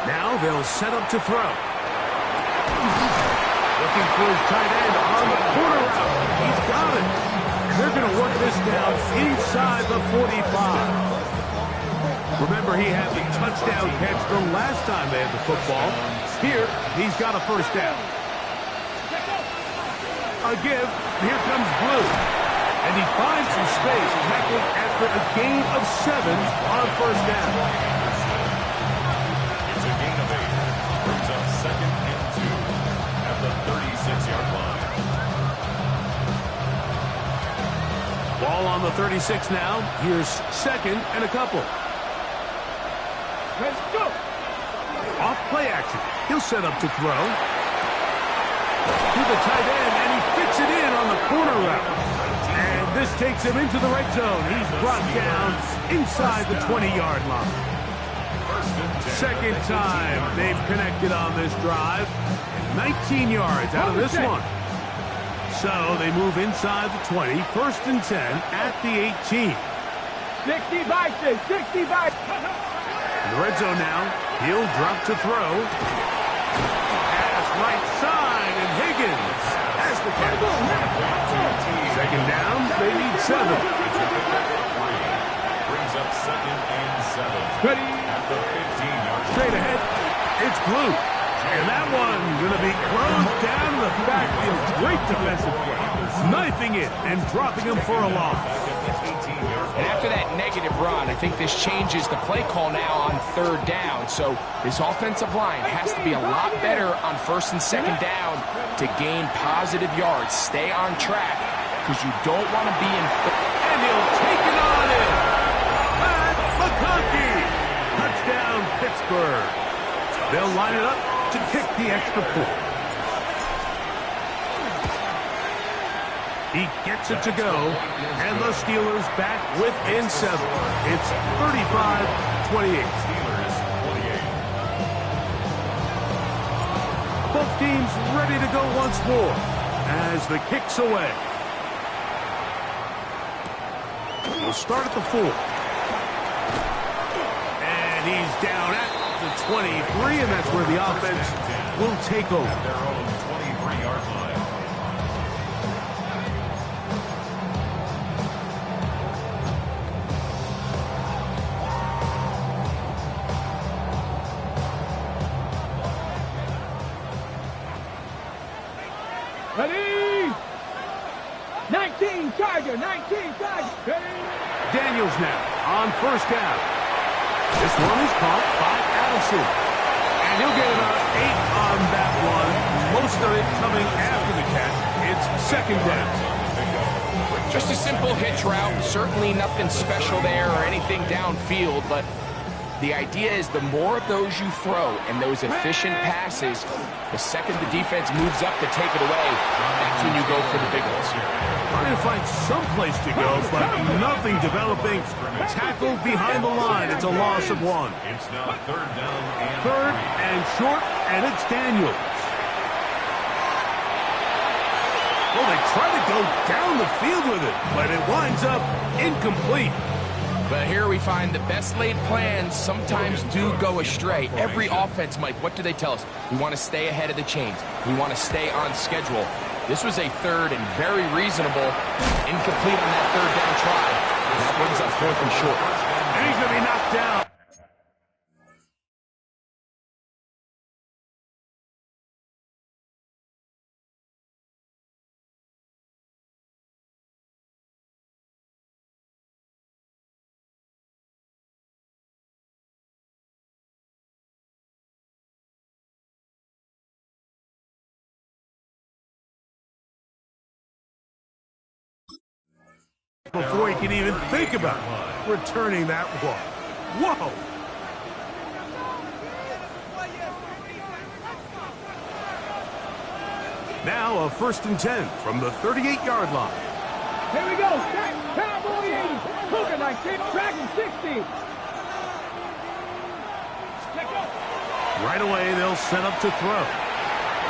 S2: Now they'll set up to throw. Looking for his tight end on the corner route. He's got it. And they're going to work this down inside the 45. Remember, he had the touchdown catch the last time they had the football. Here, he's got a first down. A give. Here comes Blue. And he finds some space, tackling after a gain of 7 on first down.
S5: It's a gain of 8. Brings up 2nd and 2 at the 36-yard line.
S2: Ball on the 36 now. Here's 2nd and a couple.
S4: Let's go.
S2: Off play action. He'll set up to throw. To the tight end, and he fits it in on the corner route. And this takes him into the red zone. He's brought down inside the 20-yard line. Second time they've connected on this drive. 19 yards out of this one. So they move inside the 20. 1st and 10 at the 18.
S4: 60 Vikings, 60 Vikings.
S2: In the red zone now. He'll drop to throw. Pass right side, and Higgins has the catch. 2nd down, they need 7.
S5: Brings up 2nd and 7.
S4: Ready.
S5: At the 15-yard line.
S2: Straight ahead, it's Blue. And that one going to be closed down in the backfield. Great defensive play. Knifing it and dropping him for a loss.
S3: And after that negative run, I think this changes the play call now on 3rd down. So this offensive line has to be a lot better on 1st and 2nd down to gain positive yards. Stay on track because you don't want to be in.
S2: And he'll take it on in. Pat McConkey. Touchdown, Pittsburgh. They'll line it up to kick the extra point. He gets it to go, and the Steelers back within 7. It's 35-28. Both teams ready to go once more as the kick's away. We'll start at the 4. And he's down at the 23, and that's where the offense will take over.
S5: At their own 23-yard line.
S4: Ready. 19 Charger, 19 Charger. Ready.
S2: Daniels now on first down. This one is caught by Allison. And he'll get about 8 on that one. Most of it coming after the catch. It's 2nd down.
S3: Just a simple hitch route. Certainly nothing special there or anything downfield, but the idea is the more of those you throw and those efficient passes, the second the defense moves up to take it away, that's when you go for the big ones.
S2: Trying to find some place to go, but nothing developing. Tackled behind the line. It's a loss of 1.
S5: It's now 3rd down and
S2: 3rd and short, and it's Daniels. Well, they try to go down the field with it, but it winds up incomplete.
S3: But here we find the best laid plans sometimes do go astray. Every offense, Mike, what do they tell us? We want to stay ahead of the chains. We want to stay on schedule. This was a 3rd and very reasonable, incomplete on that 3rd down try. That brings up 4th and short.
S2: And he's going to be knocked down. Before he can even think about returning that one. Whoa! Now a 1st and 10 from the 38-yard line.
S4: Here we go. Set. Cowboy 80. Cougar 19. Dragon 60. Check up.
S2: Right away, they'll set up to throw.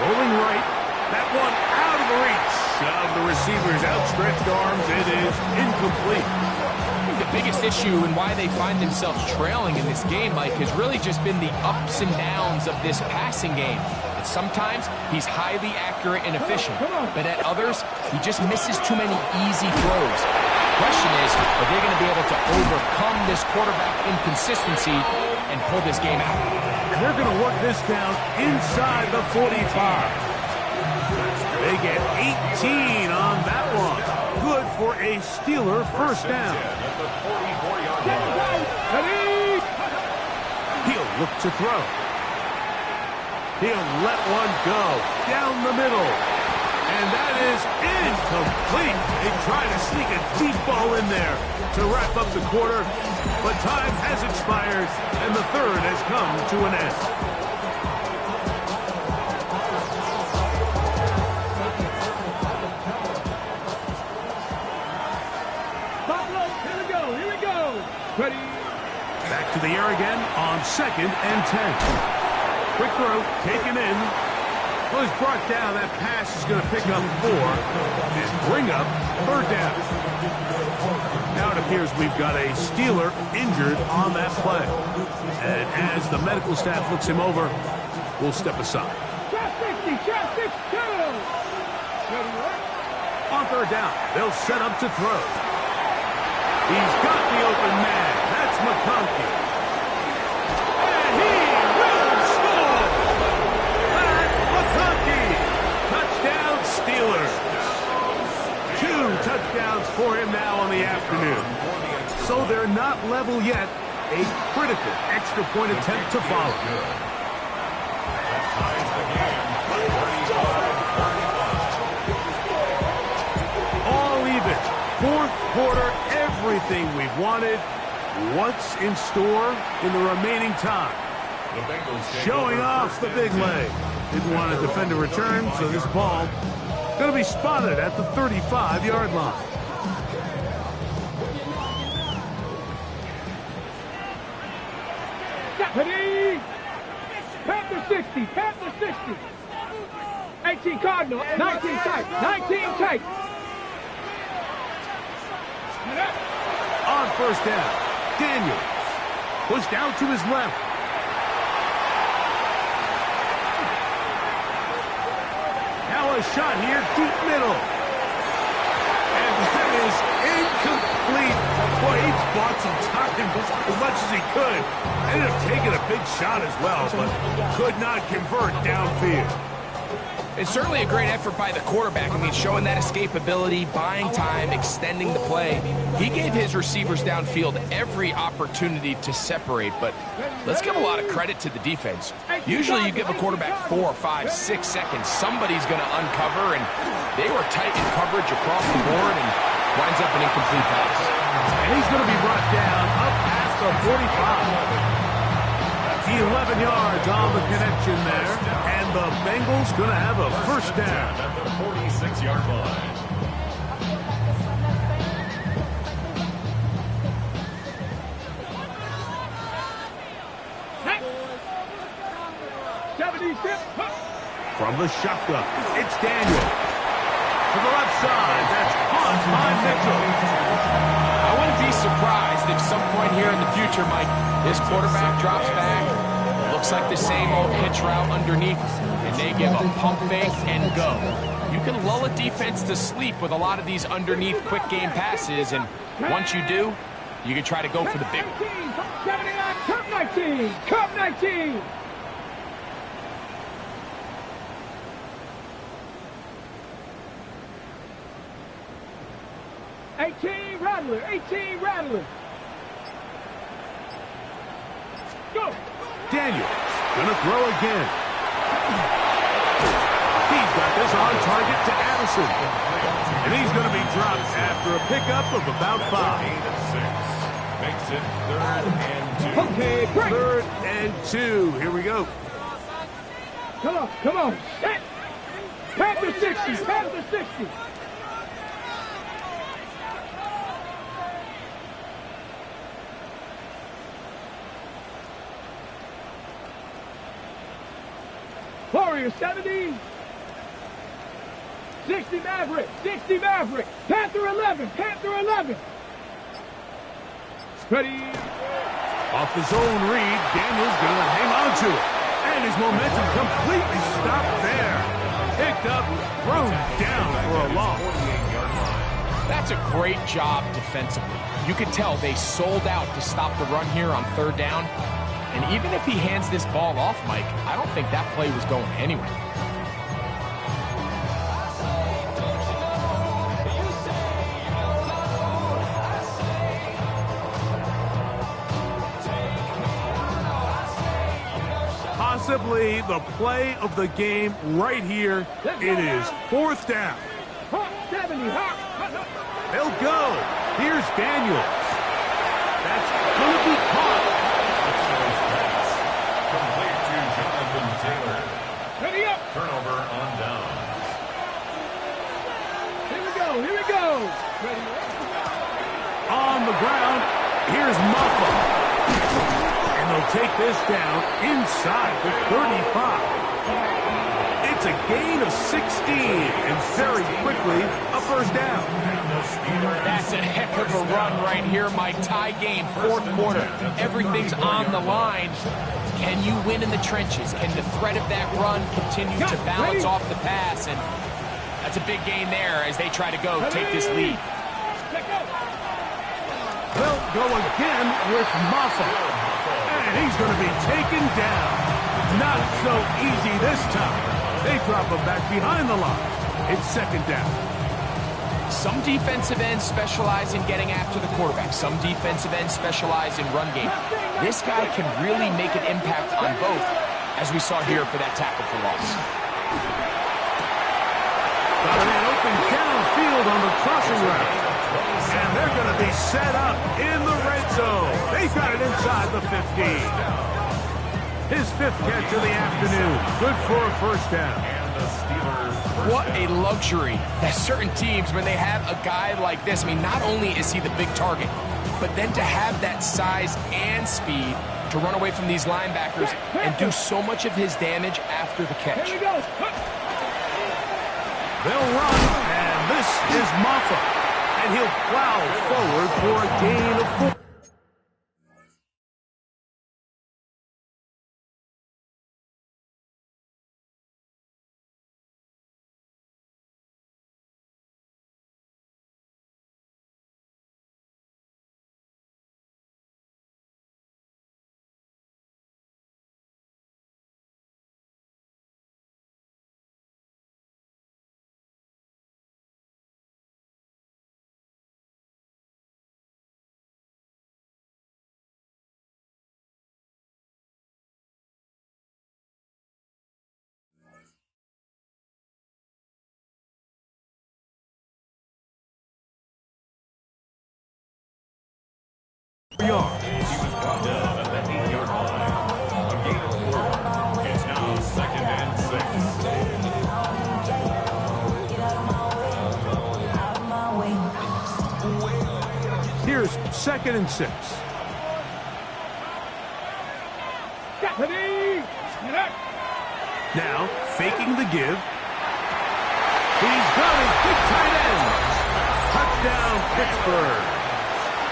S2: Rolling right. That one out of the reach of the receiver's outstretched arms. It is incomplete.
S3: I think the biggest issue and why they find themselves trailing in this game, Mike, has really just been the ups and downs of this passing game. And sometimes he's highly accurate and efficient, but at others, he just misses too many easy throws. The question is, are they going to be able to overcome this quarterback inconsistency and pull this game out?
S2: And they're going to work this down inside the 45. They get 18 on that one. Good for a Steeler 1st down. He'll look to throw. He'll let one go down the middle. And that is incomplete. They try to sneak a deep ball in there to wrap up the quarter, but time has expired, and the 3rd has come to an end.
S4: Ready.
S2: Back to the air again on 2nd and 10. Quick throw, taken in. Well, it's brought down. That pass is going to pick up 4 and bring up 3rd down. Now it appears we've got a Steeler injured on that play. And as the medical staff looks him over, we'll step aside.
S4: Shot 60, shot 62.
S2: On 3rd down, they'll set up to throw. He's got the open man. That's McConkey. And he will score. That's McConkey. Touchdown Steelers. 2 touchdowns for him now on the afternoon. So they're not level yet. A critical extra point attempt to follow. All even. 4th quarter, everything we've wanted. What's in store in the remaining time? Showing off the big leg. Didn't want to defend a return, so this ball going to be spotted at the 35-yard line.
S4: Ready. Panther 60, Panther 60. 18 Cardinal, 19 tight, 19 tight.
S2: On 1st down, Daniel pushed out to his left. Now a shot here, deep middle. And that is incomplete. Boy, he bought some time as much as he could. Ended up taking a big shot as well, but could not convert downfield.
S3: It's certainly a great effort by the quarterback. I mean, showing that escapability, buying time, extending the play. He gave his receivers downfield every opportunity to separate, but let's give a lot of credit to the defense. Usually you give a quarterback 4, 5, 6 seconds, somebody's going to uncover, and they were tight in coverage across the board, and winds up an incomplete pass.
S2: And he's going to be brought down up past the 45. 11 yards on the connection there, and the Bengals going to have a 1st down
S5: at the 46-yard line.
S2: From the shotgun, it's Daniel. To the left side, that's caught by Mitchell.
S3: I wouldn't be surprised if some point here in the future, Mike, this quarterback drops back, looks like the same old hitch route underneath, and they give a pump fake and go. You can lull a defense to sleep with a lot of these underneath quick game passes, and once you do, you can try to go for the big one.
S4: 79, Cup 19, Cup 19. Rattler, 18 Rattler. Go.
S2: Daniels gonna throw again. He's got this on target to Addison. And he's gonna be dropped after a pickup of about 5.
S5: 8 and 6. Makes it 3rd and 2.
S4: Okay, break.
S2: 3rd and 2. Here we go.
S4: Come on. Set. Pack Panther 60. Panther 60. Warrior 70. 60 Maverick. 60 Maverick. Panther 11. Panther 11. Ready.
S2: Off the zone read, Daniels gonna hang on to it. And his momentum completely stopped there. Picked up, thrown down for a loss.
S3: That's a great job defensively. You could tell they sold out to stop the run here on third down. And even if he hands this ball off, Mike, I don't think that play was going anywhere.
S2: Possibly the play of the game right here. It is fourth down.
S4: Hawk 70. Hawk.
S2: They'll go. Here's Daniels. That's going to be caught.
S5: Complete to Jonathan Taylor.
S4: Ready up.
S5: Turnover on down.
S4: Here we go. Here we go. Ready up.
S2: On the ground, here's Muffa. And they'll take this down inside the 35. It's a gain of 16, and very quickly, a first down.
S3: That's a heck of a run right here, Mike. Tie game, fourth quarter. Everything's on the line. Can you win in the trenches? Can the threat of that run continue to balance off the pass? And that's a big gain there as they try to go take this lead.
S2: They'll go again with Muffa. And he's going to be taken down. Not so easy this time. They drop him back behind the line. It's second down.
S3: Some defensive ends specialize in getting after the quarterback. Some defensive ends specialize in run game. This guy can really make an impact on both, as we saw here for that tackle for loss.
S2: Got a man open downfield on the crossing route. And they're going to be set up in the red zone. They've got it inside the 15. His fifth catch of the afternoon. Good for a first down.
S5: And the Steelers.
S3: What a luxury that certain teams, when they have a guy like this, I mean, not only is he the big target, but then to have that size and speed to run away from these linebackers and do so much of his damage after the catch.
S4: Here we go.
S2: They'll run, and this is Muffa. And he'll plow forward for a gain of 4.
S5: He was brought down at the 8-yard line. A gain of 4. It's now second and 6.
S2: Here's second and 6. Now, faking the give. He's got his big tight end. Touchdown, Pittsburgh.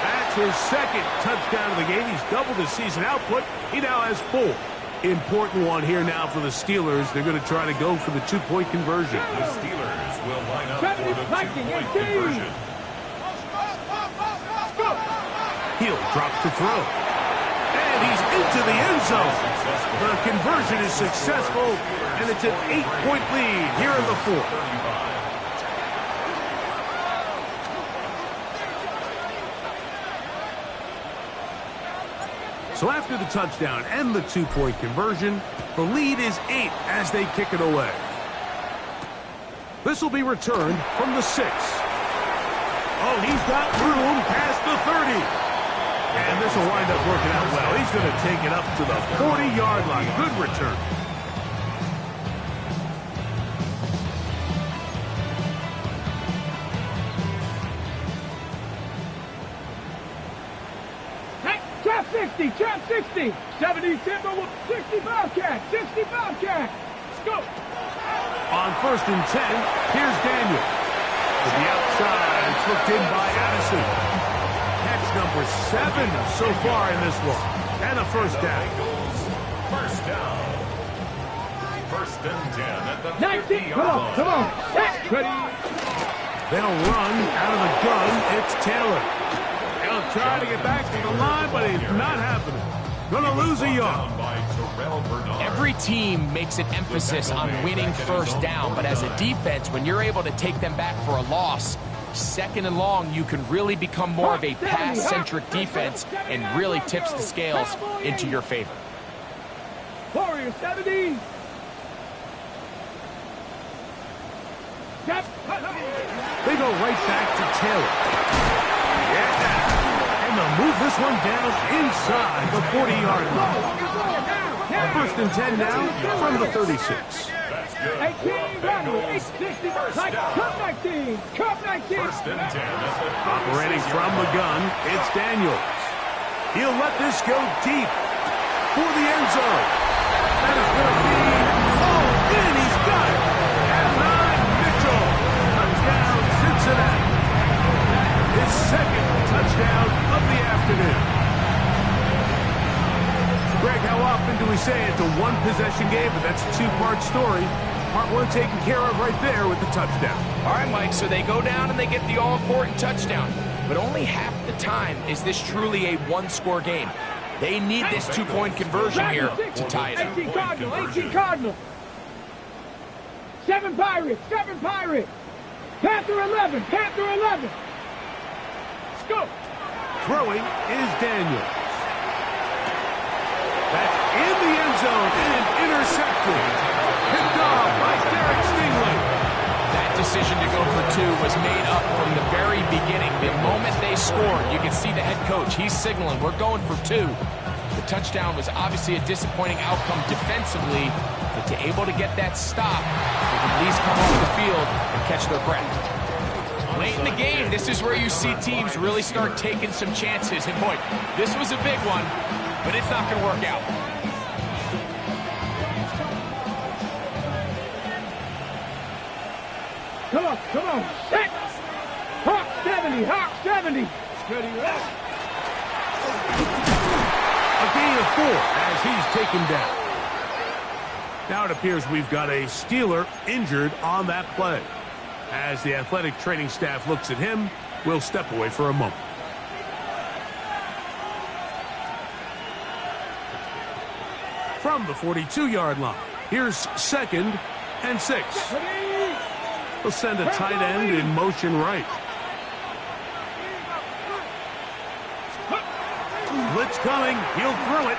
S2: That's his second touchdown of the game. He's doubled his season output. He now has 4. Important one here now for the Steelers. They're going to try to go for the 2-point conversion.
S5: The Steelers will line up for the 2-point conversion.
S2: He'll drop to throw. And he's into the end zone. The conversion is successful, and it's an 8-point lead here in the fourth. So after the touchdown and the 2-point conversion, the lead is 8 as they kick it away. This will be returned from the 6. Oh, he's got room past the 30. And this will wind up working out well. He's going to take it up to the 40-yard line. Good return.
S4: 60, champ 60. 70 Timber, 60 Bobcat, 60 Bobcat. Let's go.
S2: On 1st and 10, here's Daniel. To the outside, it's hooked in by Addison. Catch number 7 so far in this one. And a first down.
S5: First down. 1st and 10 at the
S4: 19, come on, come on. Set, ready.
S2: They'll run out of the gun. It's Taylor. He'll try to get back to the line, but it's not happening. Gonna lose a yard.
S3: Every team makes an emphasis on winning first down, but as a defense, when you're able to take them back for a loss, 2nd and long, you can really become more of a pass-centric defense and really tips the scales into your favor.
S4: Warrior 70.
S2: They go right back to Taylor. Yeah. And they'll move this one down inside the 40-yard line. 1st and 10 now from the 36.
S4: 18, run, 860, like, Cup 19, Cup 19.
S5: 1st and 10 at the
S2: Operating from the gun, it's Daniels. He'll let this go deep for the end zone. That is going to be, oh, in, he's got it. And 9, Mitchell. Touchdown, Cincinnati. His 2nd touchdown of the afternoon. Greg, how often do we say it's a one-possession game, but that's a 2-part story? Part 1 taken care of right there with the touchdown.
S3: All right, Mike, so they go down and they get the all-important touchdown. But only half the time is this truly a one-score game. They need this 2-point conversion here to tie it up.
S4: 18 Cardinal, 18 Cardinal. 7 Pirates, 7 Pirates. Panther 11, Panther 11. Let's go.
S2: Throwing is Daniels. That's in the end zone and intercepted. Picked off by Derek Stingley.
S3: That decision to go for 2 was made up from the very beginning. The moment they scored, you can see the head coach. He's signaling, we're going for 2. The touchdown was obviously a disappointing outcome defensively, but to able to get that stop, they can at least come off the field and catch their breath. Late in the game, this is where you see teams really start taking some chances. And boy, this was a big one, but it's not going to work out.
S4: Come on, come on. Set. Hawk 70, Hawk 70. Steady up.
S2: A gain of 4 as he's taken down. Now it appears we've got a Steeler injured on that play. As the athletic training staff looks at him, we'll step away for a moment. From the 42-yard line, here's 2nd and 6. We'll send a tight end in motion right. Blitz coming. He'll throw it.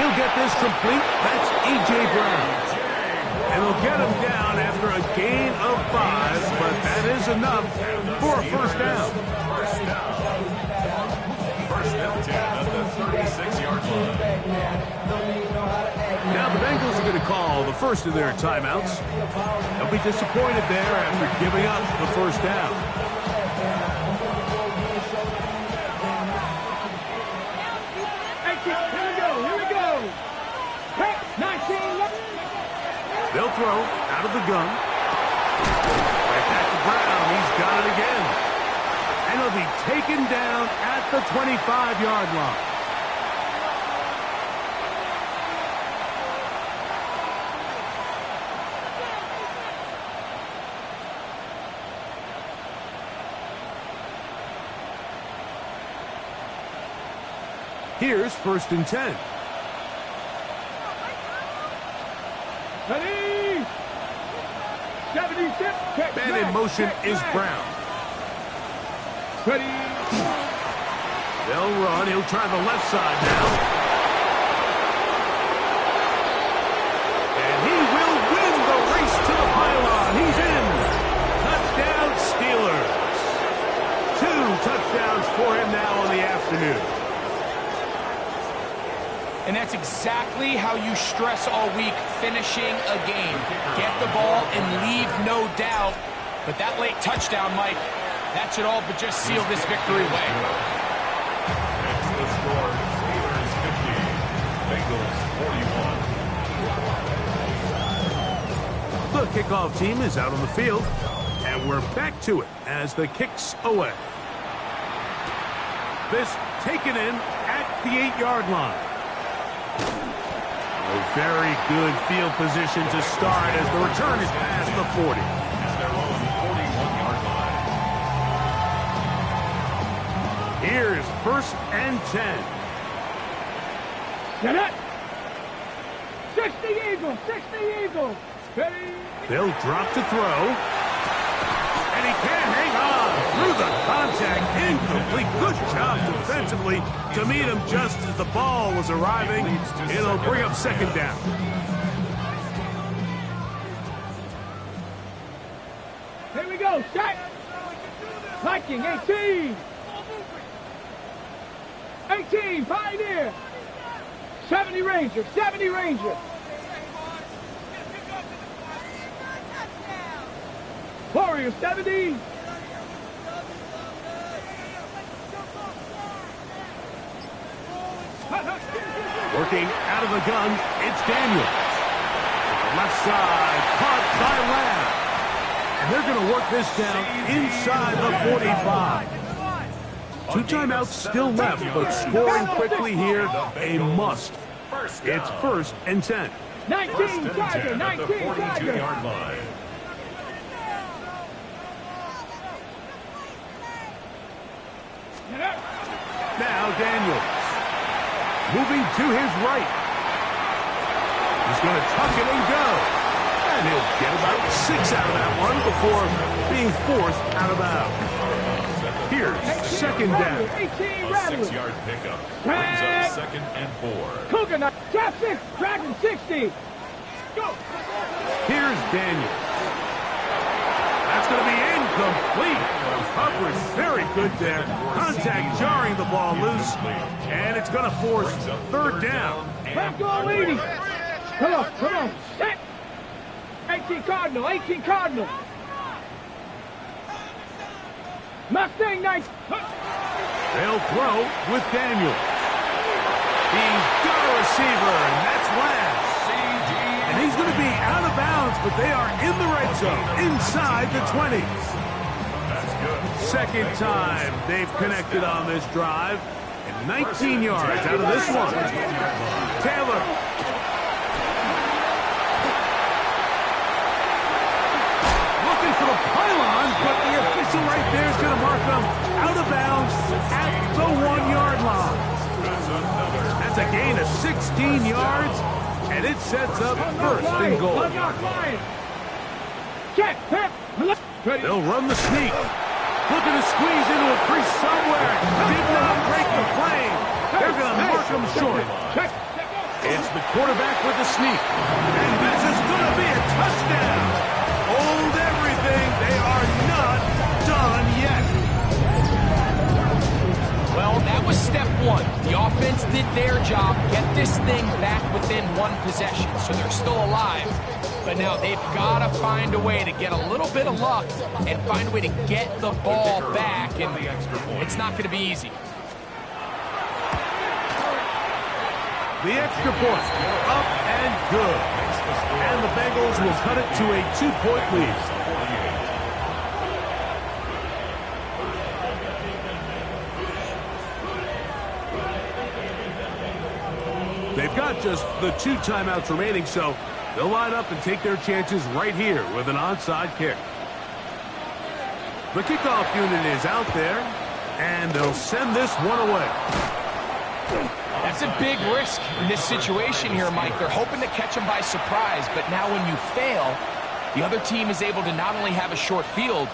S2: He'll get this complete. That's A.J. Brown. And he'll get him down after a gain of 5, but that is enough for a first down.
S5: 1st and 10 at the 36-yard line.
S2: Now the Bengals are going to call the first of their timeouts. They'll be disappointed there after giving up the first down.
S4: Here we go. 19.
S2: They'll throw out of the gun. Right back to Brown. He's got it again. And he'll be taken down at the 25-yard line. Here's 1st and 10.
S4: Ready. 76.
S2: Man in motion is Brown.
S4: Ready.
S2: They'll run. He'll try the left side now. And he will win the race to the pylon. He's in. Touchdown, Steelers. 2 touchdowns for him now on the afternoon.
S3: And that's exactly how you stress all week, finishing a game. Get the ball and leave no doubt. But that late touchdown, Mike, that should all but just seal this victory away.
S5: It's the score, Steelers 50, Bengals 41.
S2: The kickoff team is out on the field, and we're back to it as the kick's away. This taken in at the 8-yard line. A very good field position to start as the return is past the 40.
S5: At their own 41-yard line.
S2: Here's 1st and 10.
S4: Get it. 60 Eagles, 60 Eagles. Ready.
S2: They'll drop to throw. And he can't hang on through the contact. Incomplete. Good job defensively to meet him just as the ball was arriving. It'll bring up 2nd down.
S4: Here we go. Set. Viking 18. 18. Pioneer. 70 Ranger. 70 Ranger. Warrior 70.
S2: Working out of the gun, it's Daniel. Left side, caught by Lamb. And they're going to work this down inside the 45. 2 timeouts still left, but scoring quickly here, a must. It's 1st and 10.
S4: 19 Tiger, 19 Tiger.
S5: 42-yard line.
S2: Now Daniels. Moving to his right. He's going to tuck it and go. And he'll get about 6 out of that one before being forced out of bounds. Here's 2nd down.
S4: 18
S5: A
S4: Rattler.
S5: 6-yard pickup brings up 2nd and 4.
S4: Coconut. Cap 6. Dragon 60. Go.
S2: Here's Daniels. That's going to be incomplete. Coverage very good there. Contact jarring the ball loose. And it's going to force 3rd down.
S4: Back on, ladies. Come on, come on. Set. 18 Cardinal, 18 Cardinal. Mustang 9.
S2: They'll throw with Daniel. He's got a receiver, and that's Lamb. And he's going to be out of bounds, but they are in the red zone, inside the 20.
S5: That's good.
S2: 2nd time they've connected on this drive. And 19 yards out of this one. Taylor. Looking for the pylon, but the official right there is going to mark them out of bounds at the 1-yard line. That's a gain of 16 yards, and it sets up 1st and goal.
S4: Check.
S2: They'll run the sneak. Looking to squeeze into a crease somewhere. Did not break the plane. They're going to mark them short.
S4: Check.
S2: It's the quarterback with the sneak. And this is going to be a touchdown. Hold everything. They are not done yet.
S3: Well, that was step 1. The offense did their job, get this thing back within 1 possession, so they're still alive. But now they've got to find a way to get a little bit of luck and find a way to get the ball back, and it's not going to be easy.
S2: The extra point, up and good. And the Bengals will cut it to a 2-point lead. They've got just the 2 timeouts remaining, so they'll line up and take their chances right here with an onside kick. The kickoff unit is out there, and they'll send this one away.
S3: That's a big risk in this situation here, Mike. They're hoping to catch them by surprise, but now when you fail, the other team is able to not only have a short field,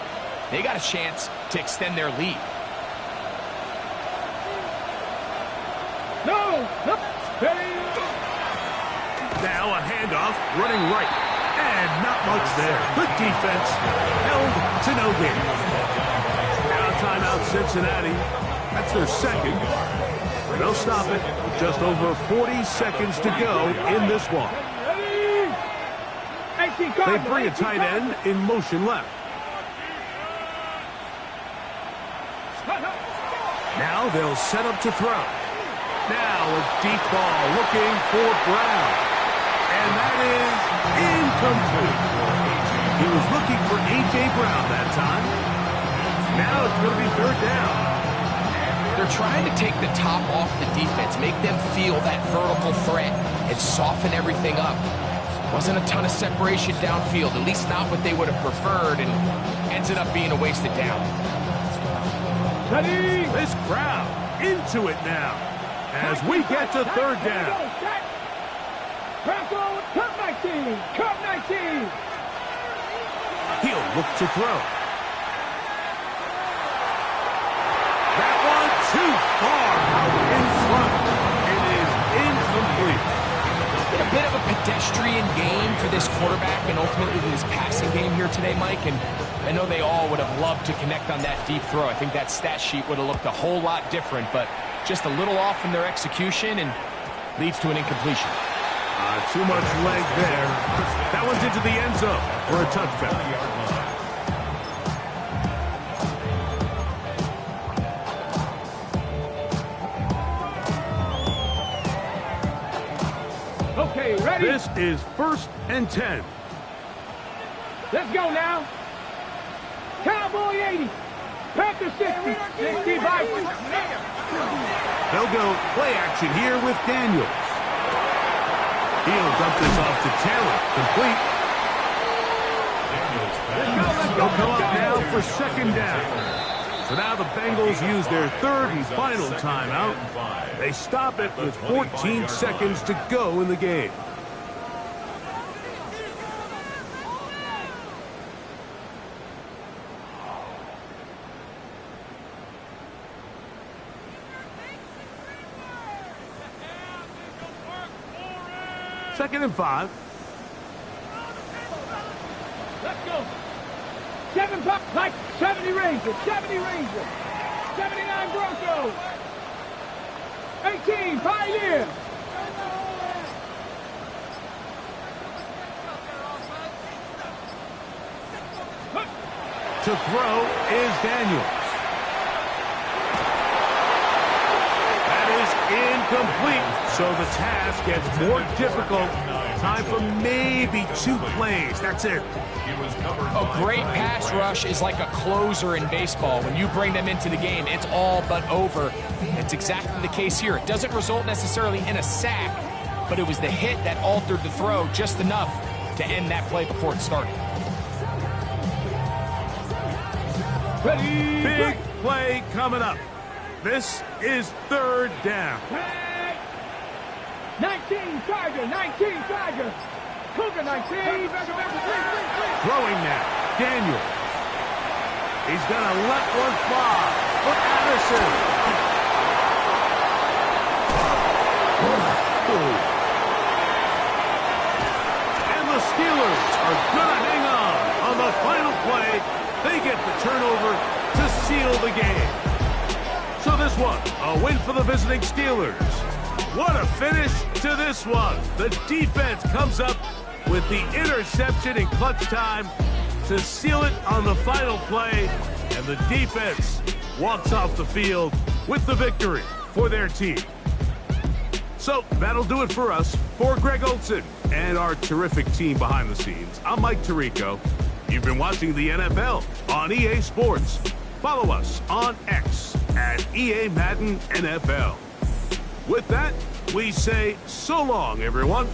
S3: they got a chance to extend their lead.
S4: No.
S2: Now a handoff, running right. And not much there. Good defense. Held to no gain. Now timeout Cincinnati. That's their 2nd. They'll stop it. Just over 40 seconds to go in this one. They bring a tight end in motion left. Now they'll set up to throw. Now a deep ball looking for Brown. And that is incomplete. He was looking for A.J. Brown that time. Now it's going to be third down.
S3: They're trying to take the top off the defense, make them feel that vertical threat, and soften everything up. Wasn't a ton of separation downfield, at least not what they would have preferred, and ended up being a wasted down.
S4: Ready?
S2: This crowd into it now as we get to third down.
S4: Cut 19. Cut 19.
S2: He'll look to throw. That one too far out in front. It is incomplete.
S3: It's been a bit of a pedestrian game for this quarterback and ultimately this passing game here today, Mike, and I know they all would have loved to connect on that deep throw. I think that stat sheet would have looked a whole lot different, but just a little off in their execution and leads to an incompletion.
S2: Too much leg there. That one's into the end zone for a touchdown.
S4: Okay, ready?
S2: This is 1st and 10.
S4: Let's go now. Cowboy 80. Panther 60. 65.
S2: They'll go play action here with Daniels. He'll dump this off to Taylor. Complete. They'll come up now for second down. So now the Bengals use their third and final timeout. They stop it with 14 seconds to go in the game. Second and 5.
S4: Let's go. 7 pop, like 70 Rangers, 70 Rangers, 79 Broncos, 18 Pioneers.
S2: To throw is Daniels. Incomplete, so the task gets more difficult. Time for maybe 2 plays. That's it.
S3: A great pass rush is like a closer in baseball. When you bring them into the game, it's all but over. It's exactly the case here. It doesn't result necessarily in a sack, but it was the hit that altered the throw just enough to end that play before it started.
S4: Ready?
S2: Big play coming up. This is third down.
S4: 19 Tiger, 19 Tiger. Cougar 19.
S2: Throwing now, Daniel. He's gonna let one fly for Addison. And the Steelers are gonna hang on the final play. They get the turnover to seal the game. So this one, a win for the visiting Steelers. What a finish to this one. The defense comes up with the interception in clutch time to seal it on the final play, and the defense walks off the field with the victory for their team. So that'll do it for us. For Greg Olsen and our terrific team behind the scenes, I'm Mike Tirico. You've been watching the NFL on EA Sports. Follow us on X at EA Madden NFL. With that, we say so long, everyone.